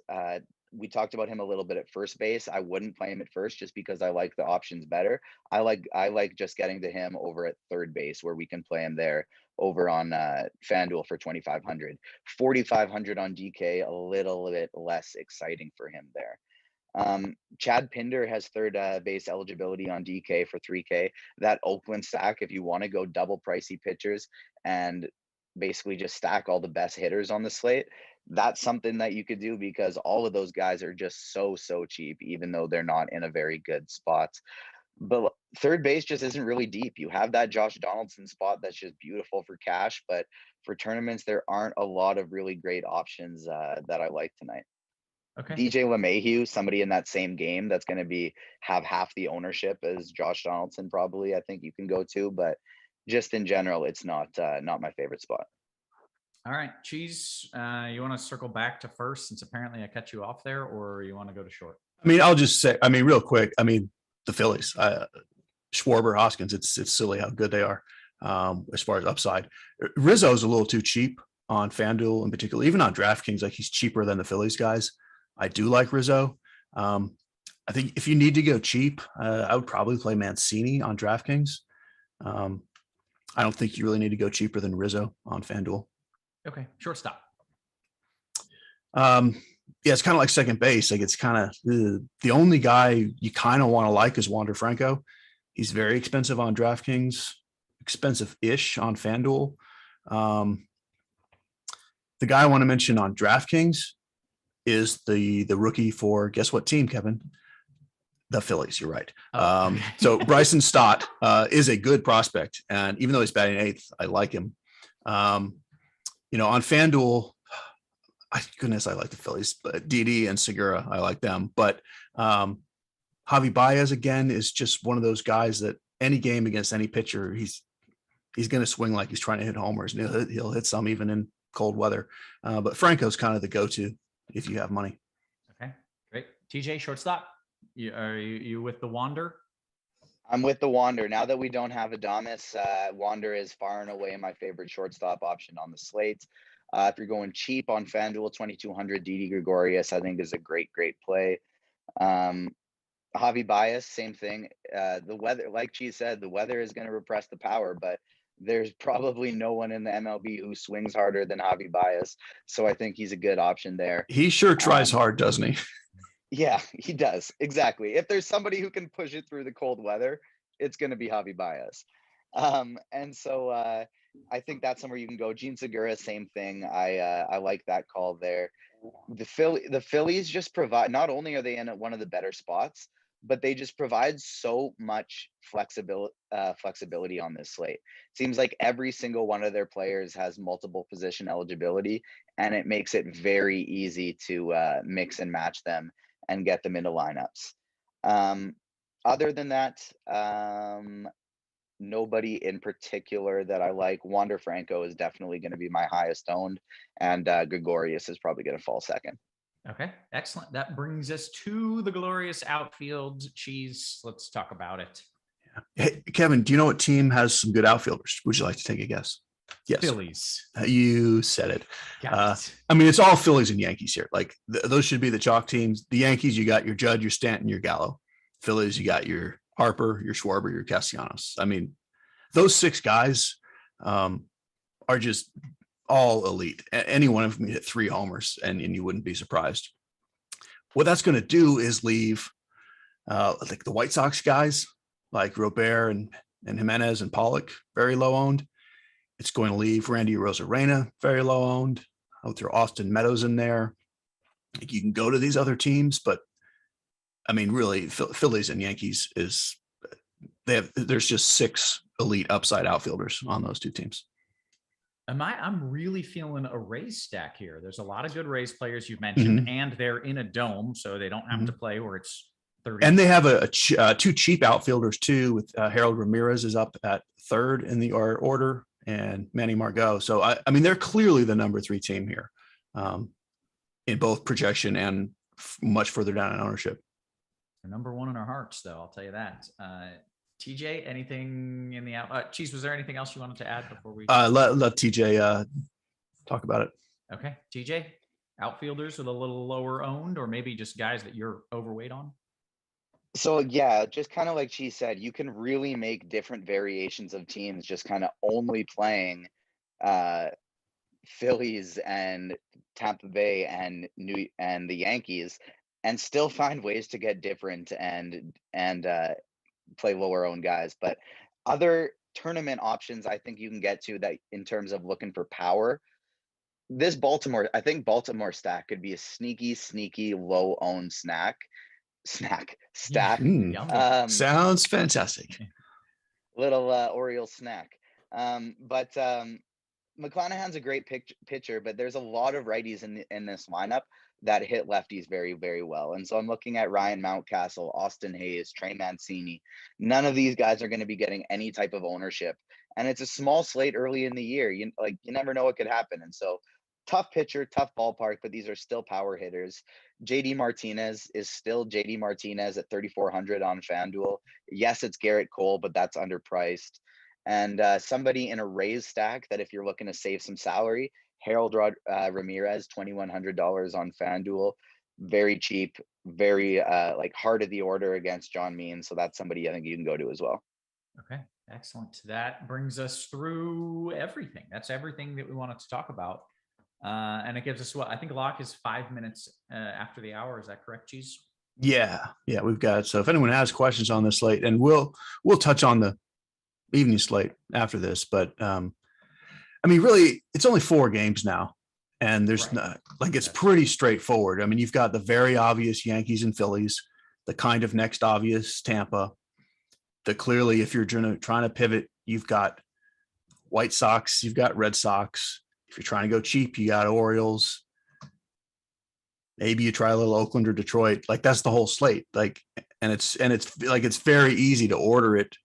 we talked about him a little bit at first base. I wouldn't play him at first just because I like the options better. I like just getting to him over at third base where we can play him there over on FanDuel for 2,500. 4,500 on DK, a little bit less exciting for him there. Chad Pinder has third base eligibility on DK for 3K. That Oakland stack, if you want to go double pricey pitchers and basically just stack all the best hitters on the slate, that's something that you could do because all of those guys are just so cheap, even though they're not in a very good spot. But third base just isn't really deep. You have that Josh Donaldson spot that's just beautiful for cash, but for tournaments, there aren't a lot of really great options that I like tonight. Okay. DJ LeMahieu, somebody in that same game that's going to have half the ownership as Josh Donaldson, probably. I think you can go to, but just in general, it's not my favorite spot. All right, Cheese, you want to circle back to first since apparently I cut you off there, or you want to go to short? I mean, I'll just say, I mean, real quick, I mean, the Phillies, Schwarber, Hoskins, it's silly how good they are as far as upside. Rizzo's a little too cheap on FanDuel in particular, even on DraftKings, like he's cheaper than the Phillies guys. I do like Rizzo. I think if you need to go cheap, I would probably play Mancini on DraftKings. I don't think you really need to go cheaper than Rizzo on FanDuel. Okay, shortstop. Yeah, it's kind of like second base. Like it's kind of the only guy you kind of want to like is Wander Franco. He's very expensive on DraftKings, expensive-ish on FanDuel. The guy I want to mention on DraftKings is the rookie for guess what team, Kevin? The Phillies. You're right. Okay. So Bryson Stott is a good prospect, and even though he's batting eighth, I like him. You know, on FanDuel, goodness, I like the Phillies, but Didi and Segura, I like them. But Javi Baez again is just one of those guys that any game against any pitcher, he's going to swing like he's trying to hit homers, and he'll hit some even in cold weather. But Franco's kind of the go-to if you have money. Okay, great. TJ, shortstop. Are you with the Wander? I'm with the Wander. Now that we don't have Adames, Wander is far and away my favorite shortstop option on the slate. If you're going cheap on FanDuel, 2,200, Didi Gregorius, I think is a great play. Javi Baez, same thing. The weather, like Cheese said, the weather is going to repress the power, but there's probably no one in the MLB who swings harder than Javi Baez. So I think he's a good option there. He sure tries hard, doesn't he? Yeah, he does. Exactly. If there's somebody who can push it through the cold weather, it's going to be Javi Baez. And so I think that's somewhere you can go. Gene Segura, same thing. I like that call there. The Phillies just provide, not only are they in one of the better spots, but they just provide so much flexibility on this slate. Seems like every single one of their players has multiple position eligibility, and it makes it very easy to mix and match them and get them into lineups. Other than that, nobody in particular that I like. Wander Franco is definitely going to be my highest owned, and Gregorius is probably going to fall second. Okay, excellent. That brings us to the glorious outfield. Cheese, let's talk about it. Yeah. Hey, Kevin, do you know what team has some good outfielders? Would you like to take a guess? Yes. Phillies. You said it. Got it. I mean, it's all Phillies and Yankees here. Like those should be the chalk teams. The Yankees, you got your Judd, your Stanton, your Gallo. Phillies, you got your Harper, your Schwarber, your Castellanos. I mean, those six guys are just all elite. Any one of them hit 3 homers, and you wouldn't be surprised. What that's going to do is leave like the White Sox guys, like Robert and Jimenez and Pollock, very low owned. It's going to leave Randy Rosarena, very low owned. I'll throw Austin Meadows in there. Like you can go to these other teams, but I mean, really, Phillies and Yankees there's just 6 elite upside outfielders on those 2 teams. I'm really feeling a Rays stack here. There's a lot of good Rays players you've mentioned, and they're in a dome, so they don't have to play where it's 30. And they have 2 cheap outfielders too. With Harold Ramirez is up at 3rd in the order, and Manny Margot. So I mean, they're clearly the number 3 team here, in both projection and much further down in ownership. They're number 1 in our hearts, though. I'll tell you that. TJ, anything in the out? Cheese, was there anything else you wanted to add before we? Let TJ talk about it. Okay, TJ, outfielders with a little lower owned, or maybe just guys that you're overweight on. So yeah, just kind of like she said, you can really make different variations of teams just kind of only playing Phillies and Tampa Bay and the Yankees, and still find ways to get different and play lower owned guys. But other tournament options I think you can get to that in terms of looking for power. I think Baltimore stack could be a sneaky low owned snack. stack. Mm, sounds fantastic. Little Orioles snack. But McClanahan's a great pitcher, but there's a lot of righties in this lineup that hit lefties very, very well. And so I'm looking at Ryan Mountcastle, Austin Hayes, Trey Mancini. None of these guys are going to be getting any type of ownership. And it's a small slate early in the year. You never know what could happen. And so tough pitcher, tough ballpark, but these are still power hitters. JD Martinez is still JD Martinez at 3,400 on FanDuel. Yes, it's Garrett Cole, but that's underpriced. And somebody in a raise stack that if you're looking to save some salary, Harold Ramirez, $2,100 on FanDuel. Very cheap, very heart of the order against John Means. So that's somebody I think you can go to as well. Okay, excellent. That brings us through everything. That's everything that we wanted to talk about. And it gives us I think lock is 5 minutes after the hour. Is that correct, Cheese? Yeah, we've got it. So if anyone has questions on this slate, and we'll touch on the evening slate after this, but really it's only 4 games now, and there's not it's pretty straightforward. I mean, you've got the very obvious Yankees and Phillies, the kind of next obvious Tampa, the clearly, if you're trying to pivot, you've got White Sox, you've got Red Sox. If you're trying to go cheap, you got Orioles. Maybe you try a little Oakland or Detroit. That's the whole slate. And it's very easy to order it.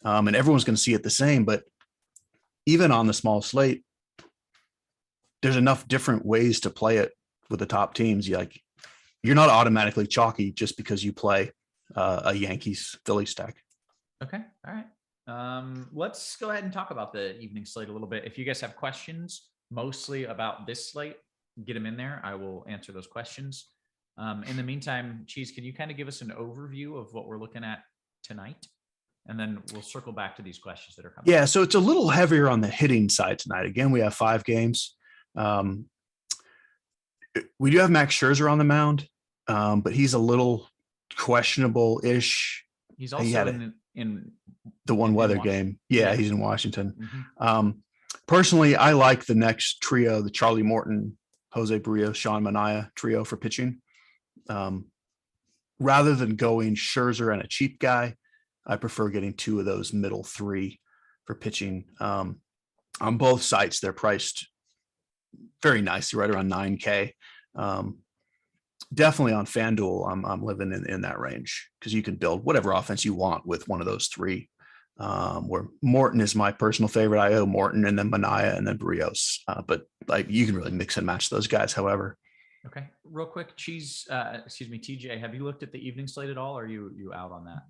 And everyone's going to see it the same, but even on the small slate, there's enough different ways to play it with the top teams. You're not automatically chalky just because you play a Yankees Philly stack. Okay. All right. Let's go ahead and talk about the evening slate a little bit. If you guys have questions, mostly about this slate, get them in there. I will answer those questions. In the meantime, Cheese, can you kind of give us an overview of what we're looking at tonight? And then we'll circle back to these questions that are coming. Yeah, so it's a little heavier on the hitting side tonight. Again, we have 5 games. We do have Max Scherzer on the mound, but he's a little questionable-ish. He's also in the one weather game. Yeah, he's in Washington. Mm-hmm. Personally, I like the next trio, the Charlie Morton, Jose Barrios, Sean Manaea trio for pitching. Rather than going Scherzer and a cheap guy, I prefer getting 2 of those middle 3 for pitching. On both sites, they're priced very nicely, right around $9K. Definitely on FanDuel, I'm living in that range because you can build whatever offense you want with one of those 3. Where Morton is my personal favorite. I owe Morton and then Manaea and then Barrios. But you can really mix and match those guys, however. Okay. Real quick, TJ, have you looked at the evening slate at all? Or are you out on that?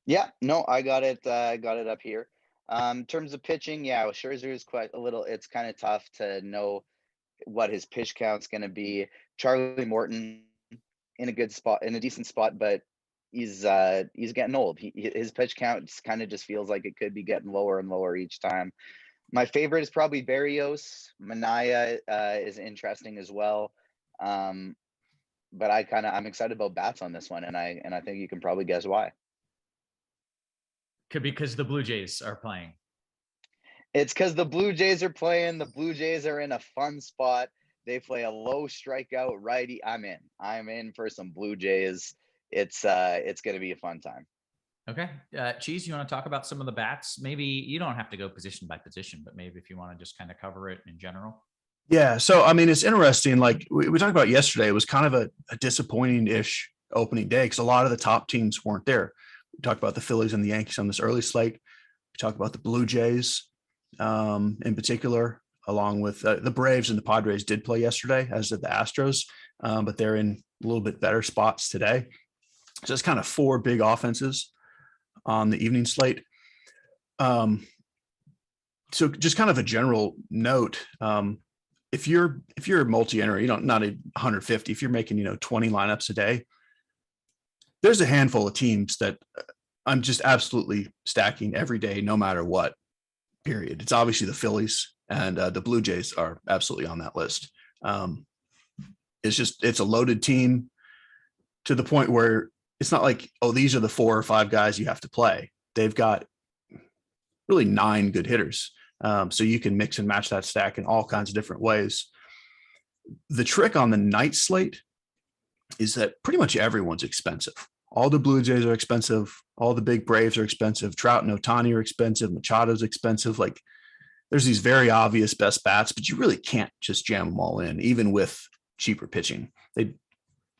Yeah, no, I got it up here. In terms of pitching, Scherzer is quite a little, it's kind of tough to know what his pitch count's going to be. Charlie Morton in a decent spot, but he's getting old. His pitch count kind of just feels like it could be getting lower and lower each time. My favorite is probably Barrios. Manaea is interesting as well. But I'm excited about bats on this one, and I think you can probably guess why. Could be because the Blue Jays are playing. It's because the Blue Jays are playing. The Blue Jays are in a fun spot. They play a low strikeout righty. I'm in for some Blue Jays. It's going to be a fun time. Okay. Cheese, you want to talk about some of the bats? Maybe you don't have to go position by position, but maybe if you want to just kind of cover it in general. Yeah. So, it's interesting. We talked about yesterday, it was kind of a disappointing-ish opening day because a lot of the top teams weren't there. We talked about the Phillies and the Yankees on this early slate. We talked about the Blue Jays in particular, along with the Braves and the Padres did play yesterday, as did the Astros, but they're in a little bit better spots today. So it's kind of 4 big offenses on the evening slate. So just kind of a general note, if you're a multi-enter, not a 150, if you're making, 20 lineups a day, there's a handful of teams that I'm just absolutely stacking every day, no matter what, period. It's obviously the Phillies and the Blue Jays are absolutely on that list. It's a loaded team to the point where it's not like, oh, these are the 4 or 5 guys you have to play. They've got really 9 good hitters. So you can mix and match that stack in all kinds of different ways. The trick on the night slate is that pretty much everyone's expensive. All the Blue Jays are expensive. All the big Braves are expensive. Trout and Ohtani are expensive. Machado's expensive. Like, there's these very obvious best bats, but you really can't just jam them all in, even with cheaper pitching.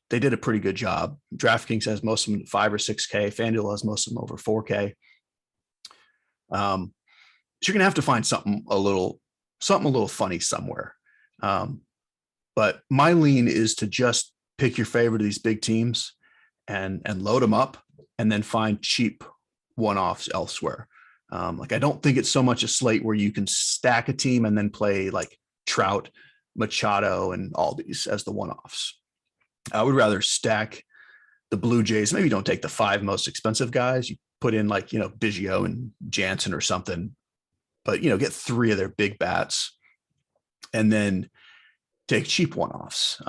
They did a pretty good job. DraftKings has most of them 5 or 6K. FanDuel has most of them over 4K. So you're gonna have to find something a little funny somewhere. But my lean is to just pick your favorite of these big teams and load them up, and then find cheap one-offs elsewhere. Like, I don't think it's so much a slate where you can stack a team and then play like Trout, Machado, and all these as the one-offs. I would rather stack the Blue Jays. Maybe don't take the 5 most expensive guys. You put in like, Biggio and Jansen or something, but, get 3 of their big bats and then take cheap one-offs.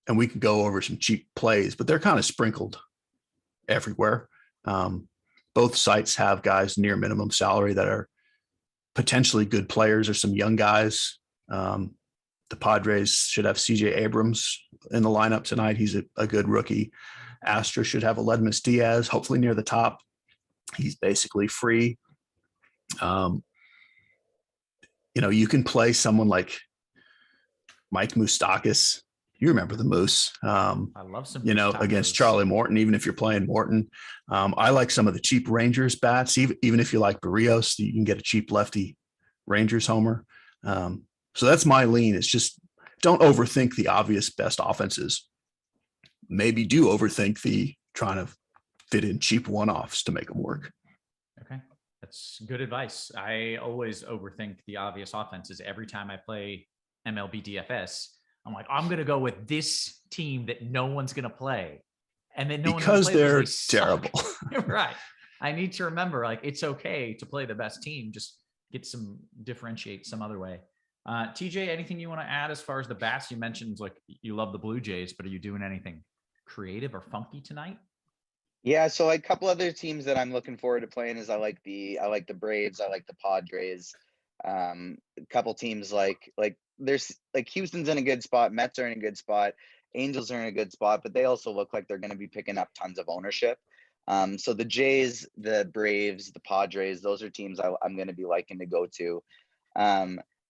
And we can go over some cheap plays, but they're kind of sprinkled everywhere. Both sites have guys near minimum salary that are potentially good players, or some young guys. The Padres should have CJ Abrams in the lineup tonight. He's a good rookie. Astros should have Mlb Dfs, hopefully near the top. He's basically free. You can play someone like Mike Moustakas. You remember the Moose. I love some, against Charlie Morton, even if you're playing Morton. I like some of the cheap Rangers bats, even if you like Barrios, you can get a cheap lefty Rangers homer. So that's my lean. It's just, don't overthink the obvious best offenses. Maybe do overthink the trying to fit in cheap one-offs to make them work. Okay. That's good advice. I always overthink the obvious offenses. Every time I play MLB DFS, I'm like, I'm going to go with this team that no one's going to play. And then because they're terrible. Right. I need to remember, like, it's okay to play the best team. Just differentiate some other way. TJ, anything you want to add as far as the bats? You mentioned like you love the Blue Jays, but are you doing anything creative or funky tonight? Yeah, so like a couple other teams that I'm looking forward to playing is I like the Braves, I like the Padres. A couple teams like there's like Houston's in a good spot, Mets are in a good spot, Angels are in a good spot, but they also look like they're going to be picking up tons of ownership. So the Jays, the Braves, the Padres, those are teams I'm going to be liking to go to.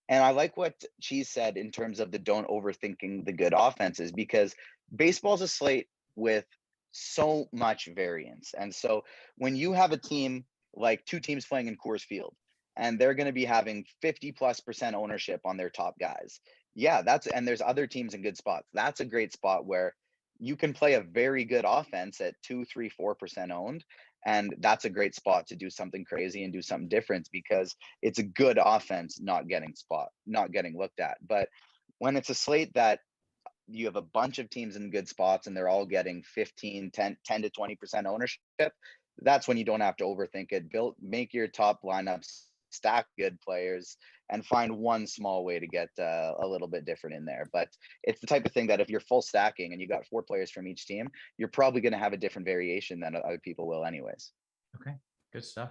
And I like what Cheese said in terms of the don't overthinking the good offenses, because baseball's a slate with so much variance. And so when you have a team like 2 teams playing in Coors Field, and they're going to be having 50+% ownership on their top guys. Yeah, and there's other teams in good spots. That's a great spot where you can play a very good offense at 2, 3, 4% owned. And that's a great spot to do something crazy and do something different, because it's a good offense not getting looked at. But when it's a slate that you have a bunch of teams in good spots and they're all getting 10 to 20% ownership, that's when you don't have to overthink it. Make your top lineups, stack good players, and find one small way to get a little bit different in there. But it's the type of thing that if you're full stacking and you got 4 players from each team, you're probably going to have a different variation than other people will anyways. Okay, good stuff.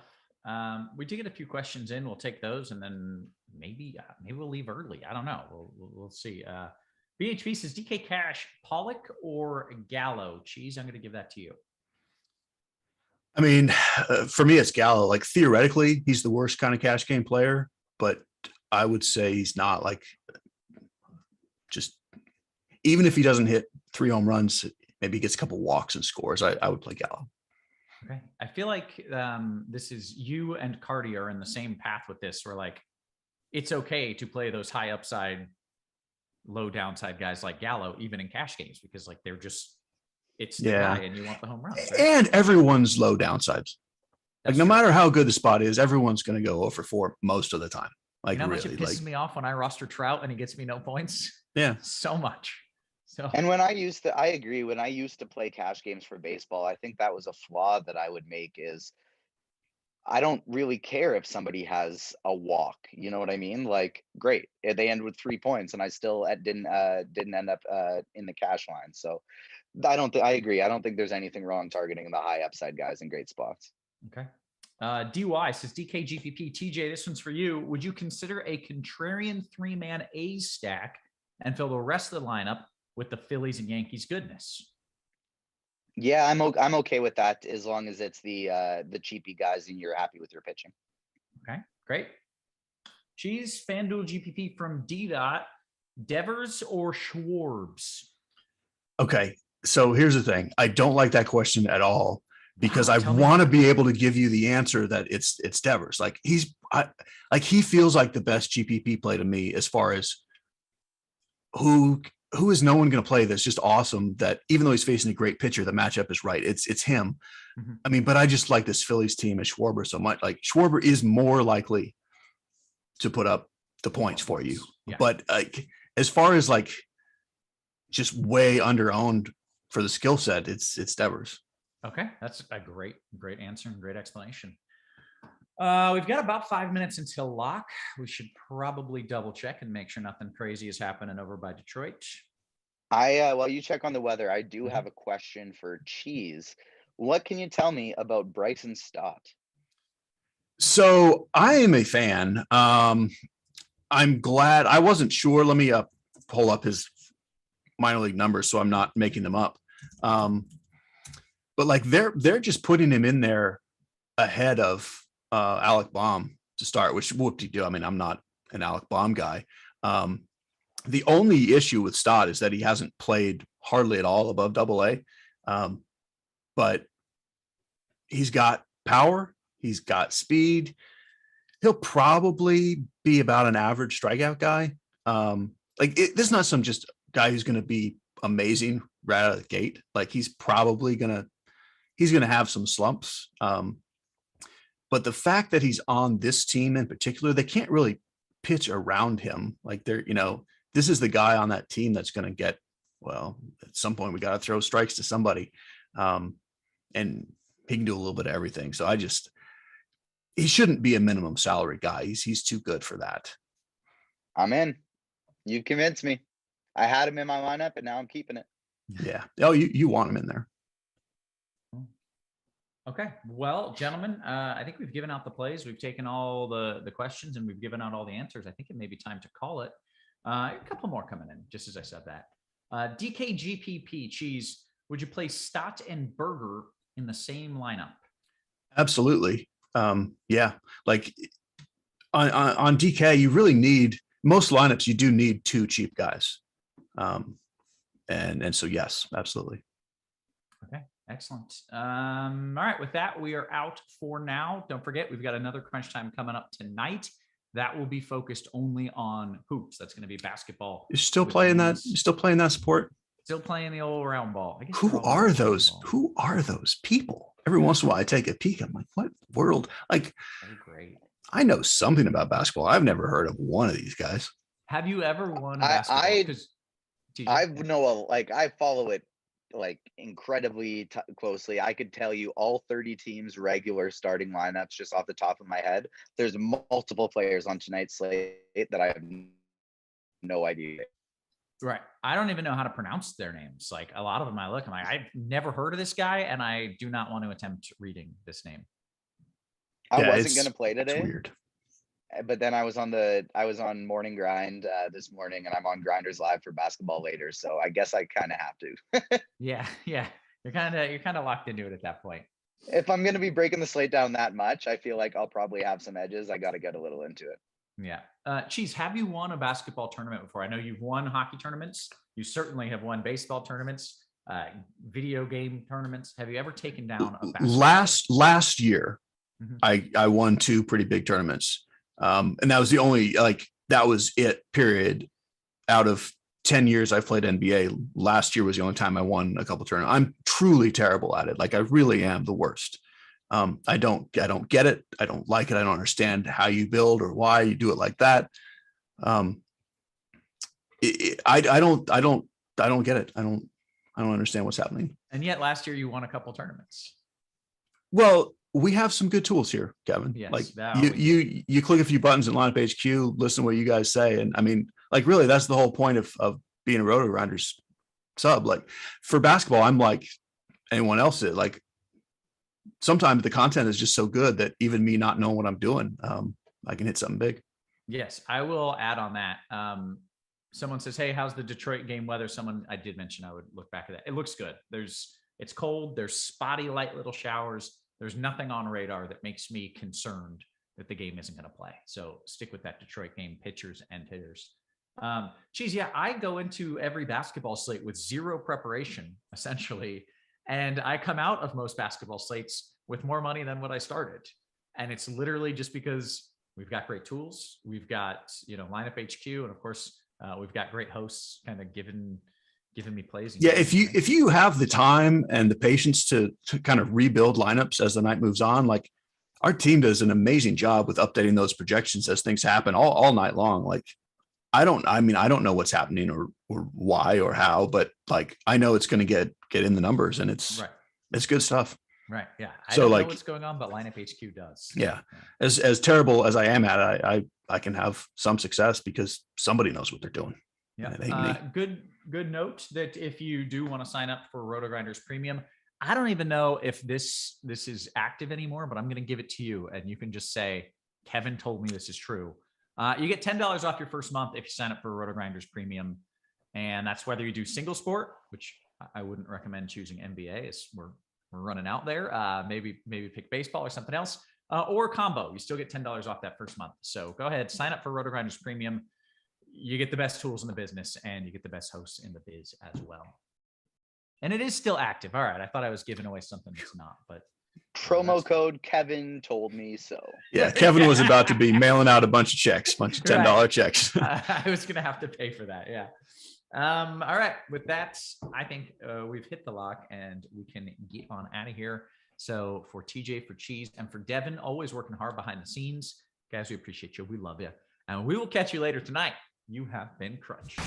We did get a few questions in. We'll take those, and then maybe we'll leave early. I don't know. We'll see. BHB says DK Cash, Pollock or Gallo? Cheese, I'm going to give that to you. I mean, for me, it's Gallo. Like, theoretically, he's the worst kind of cash game player, but I would say he's not. Like, just even if he doesn't hit 3 home runs, maybe he gets a couple walks and scores. I would play Gallo. Okay. I feel like this is you and Cardi are in the same path with this, where like it's okay to play those high upside, low downside guys like Gallo, even in cash games, because like they're just, it's the guy and you want the home runs. Right? And everyone's low downsides. Like, no matter how good the spot is, everyone's going to go 0-4 most of the time. Like, you know how really, much it pisses me off when I roster Trout and he gets me no points? Yeah. So much. So, and I agree. When I used to play cash games for baseball, I think that was a flaw that I would make is I don't really care if somebody has a walk. You know what I mean? Like, great, they end with 3 points, and I still didn't end up in the cash line. So I agree. I don't think there's anything wrong targeting the high upside guys in great spots. Okay. DY says DKGPP. TJ, this one's for you. Would you consider a contrarian 3-man A's stack and fill the rest of the lineup with the Phillies and Yankees goodness. Yeah, I'm okay with that as long as it's the cheapy guys and you're happy with your pitching. Okay, great. Cheese FanDuel GPP from D-Dot, Devers or Schwarbs? Okay, so here's the thing. I don't like that question at all because Wow, I tell me want to why. be able to give you the answer that it's Devers. Like he feels like the best GPP play to me as far as who is no one going to play that's just awesome, that even though he's facing a great pitcher, the matchup is right. It's him. Mhm. I mean, but I just like this Phillies team as Schwarber so much. Like Schwarber is more likely to put up the points for you. Yeah. But like as far as like just way under owned for the skill set, it's Devers. Okay, that's a great answer and great explanation. We've got about 5 minutes until lock. We should probably double check and make sure nothing crazy is happening over by Detroit. While you check on the weather, I do Mhm. have a question for Cheese. What can you tell me about Bryson Stott? So I am a fan. I'm glad. I wasn't sure. Let me pull up his minor league numbers so I'm not making them up. But like they're just putting him in there ahead of Alec Baum to start, which whoop-de-doo. I mean, I'm not an Alec Baum guy. The only issue with Stott is that he hasn't played hardly at all above AA. But he's got power, he's got speed. He'll probably be about an average strikeout guy. This is not some just guy who's going to be amazing right out of the gate. Like he's probably going to have some slumps. But the fact that he's on this team in particular, they can't really pitch around him. Like this is the guy on that team that's going to get, well, at some point we got to throw strikes to somebody. And he can do a little bit of everything. So he shouldn't be a minimum salary guy. He's too good for that. I'm in. You convinced me. I had him in my lineup and now I'm keeping it. Yeah. Oh, you want him in there. Okay. Well, gentlemen, I think we've given out the plays. We've taken all the questions and we've given out all the answers. I think it may be time to call it. A couple more coming in, just as I said that. DKGPP Cheese, would you play Stott and Berger in the same lineup? Absolutely. Yeah. Like on DK, you really need most lineups. You do need two cheap guys. And so, yes, absolutely. Okay. Excellent. All right. With that, we are out for now. Don't forget, we've got another crunch time coming up tonight. That will be focused only on hoops. That's going to be basketball. You're still playing that? You're still playing that sport? Still playing the old round ball. I guess Who are those people? Every once in a while, I take a peek. I'm like, what world? Like, oh, great. I know something about basketball. I've never heard of one of these guys. Have you ever won a basketball? I follow it like incredibly closely. I could tell you all 30 teams regular starting lineups just off the top of my head. There's multiple players on tonight's slate that I have no idea. Right. I don't even know how to pronounce their names. Like a lot of them I'm like, I've never heard of this guy and I do not want to attempt reading this name. I wasn't going to play today. It's weird. But then I was on Morning Grind this morning, and I'm on Grinderslive for basketball later. So I guess I kind of have to. Yeah. You're kind of locked into it at that point. If I'm going to be breaking the slate down that much, I feel like I'll probably have some edges. I got to get a little into it. Yeah. Cheese, have you won a basketball tournament before? I know you've won hockey tournaments. You certainly have won baseball tournaments, video game tournaments. Have you ever taken down a basketball? Last year, Mhm. I won two pretty big tournaments. And that was the only, that was it, period. Out of 10 years I've played NBA, last year was the only time I won a couple tournaments. I'm truly terrible at it. Like I really am the worst. I don't get it. I don't like it. I don't understand how you build or why you do it like that. I don't get it. I don't understand what's happening. And yet last year you won a couple tournaments. Well, we have some good tools here, Kevin. Yes, like you click a few buttons in lineup HQ, listen to what you guys say. And I mean, like really that's the whole point of being a Rotogrinders sub. Like for basketball, I'm like anyone else is. Like sometimes the content is just so good that even me not knowing what I'm doing, I can hit something big. Yes, I will add on that. Someone says, hey, how's the Detroit game weather? Someone, I did mention I would look back at that. It looks good. It's cold. There's spotty, light little showers. There's nothing on radar that makes me concerned that the game isn't going to play. So stick with that Detroit game, pitchers and hitters. Cheese, yeah, I go into every basketball slate with zero preparation, essentially. And I come out of most basketball slates with more money than what I started. And it's literally just because we've got great tools. We've got, lineup HQ. And of course, we've got great hosts kind of giving me plays. Yeah, if you have the time and the patience to kind of rebuild lineups as the night moves on, like our team does an amazing job with updating those projections as things happen all night long. Like I don't know what's happening or why or how, but like I know it's going to get in the numbers, and it's good stuff. Right. Yeah. I So don't like know what's going on, but lineup HQ does. Yeah. As terrible as I am at it, I can have some success because somebody knows what they're doing. Yeah. Good note that if you do want to sign up for Rotogrinders Premium, I don't even know if this is active anymore, but I'm going to give it to you, and you can just say, Kevin told me this is true. You get $10 off your first month if you sign up for Rotogrinders Premium, and that's whether you do single sport, which I wouldn't recommend choosing NBA, as we're running out there. Maybe pick baseball or something else, or combo. You still get $10 off that first month. So go ahead, sign up for Rotogrinders Premium. You get the best tools in the business, and you get the best hosts in the biz as well. And it is still active. All right. I thought I was giving away something that's not, but promo code Kevin told me so. Yeah. Kevin was about to be mailing out a bunch of $10 checks. I was going to have to pay for that. Yeah. All right. With that, I think we've hit the lock and we can get on out of here. So for TJ, for Cheese, and for Devin, always working hard behind the scenes. Guys, we appreciate you. We love you. And we will catch you later tonight. You have been crushed.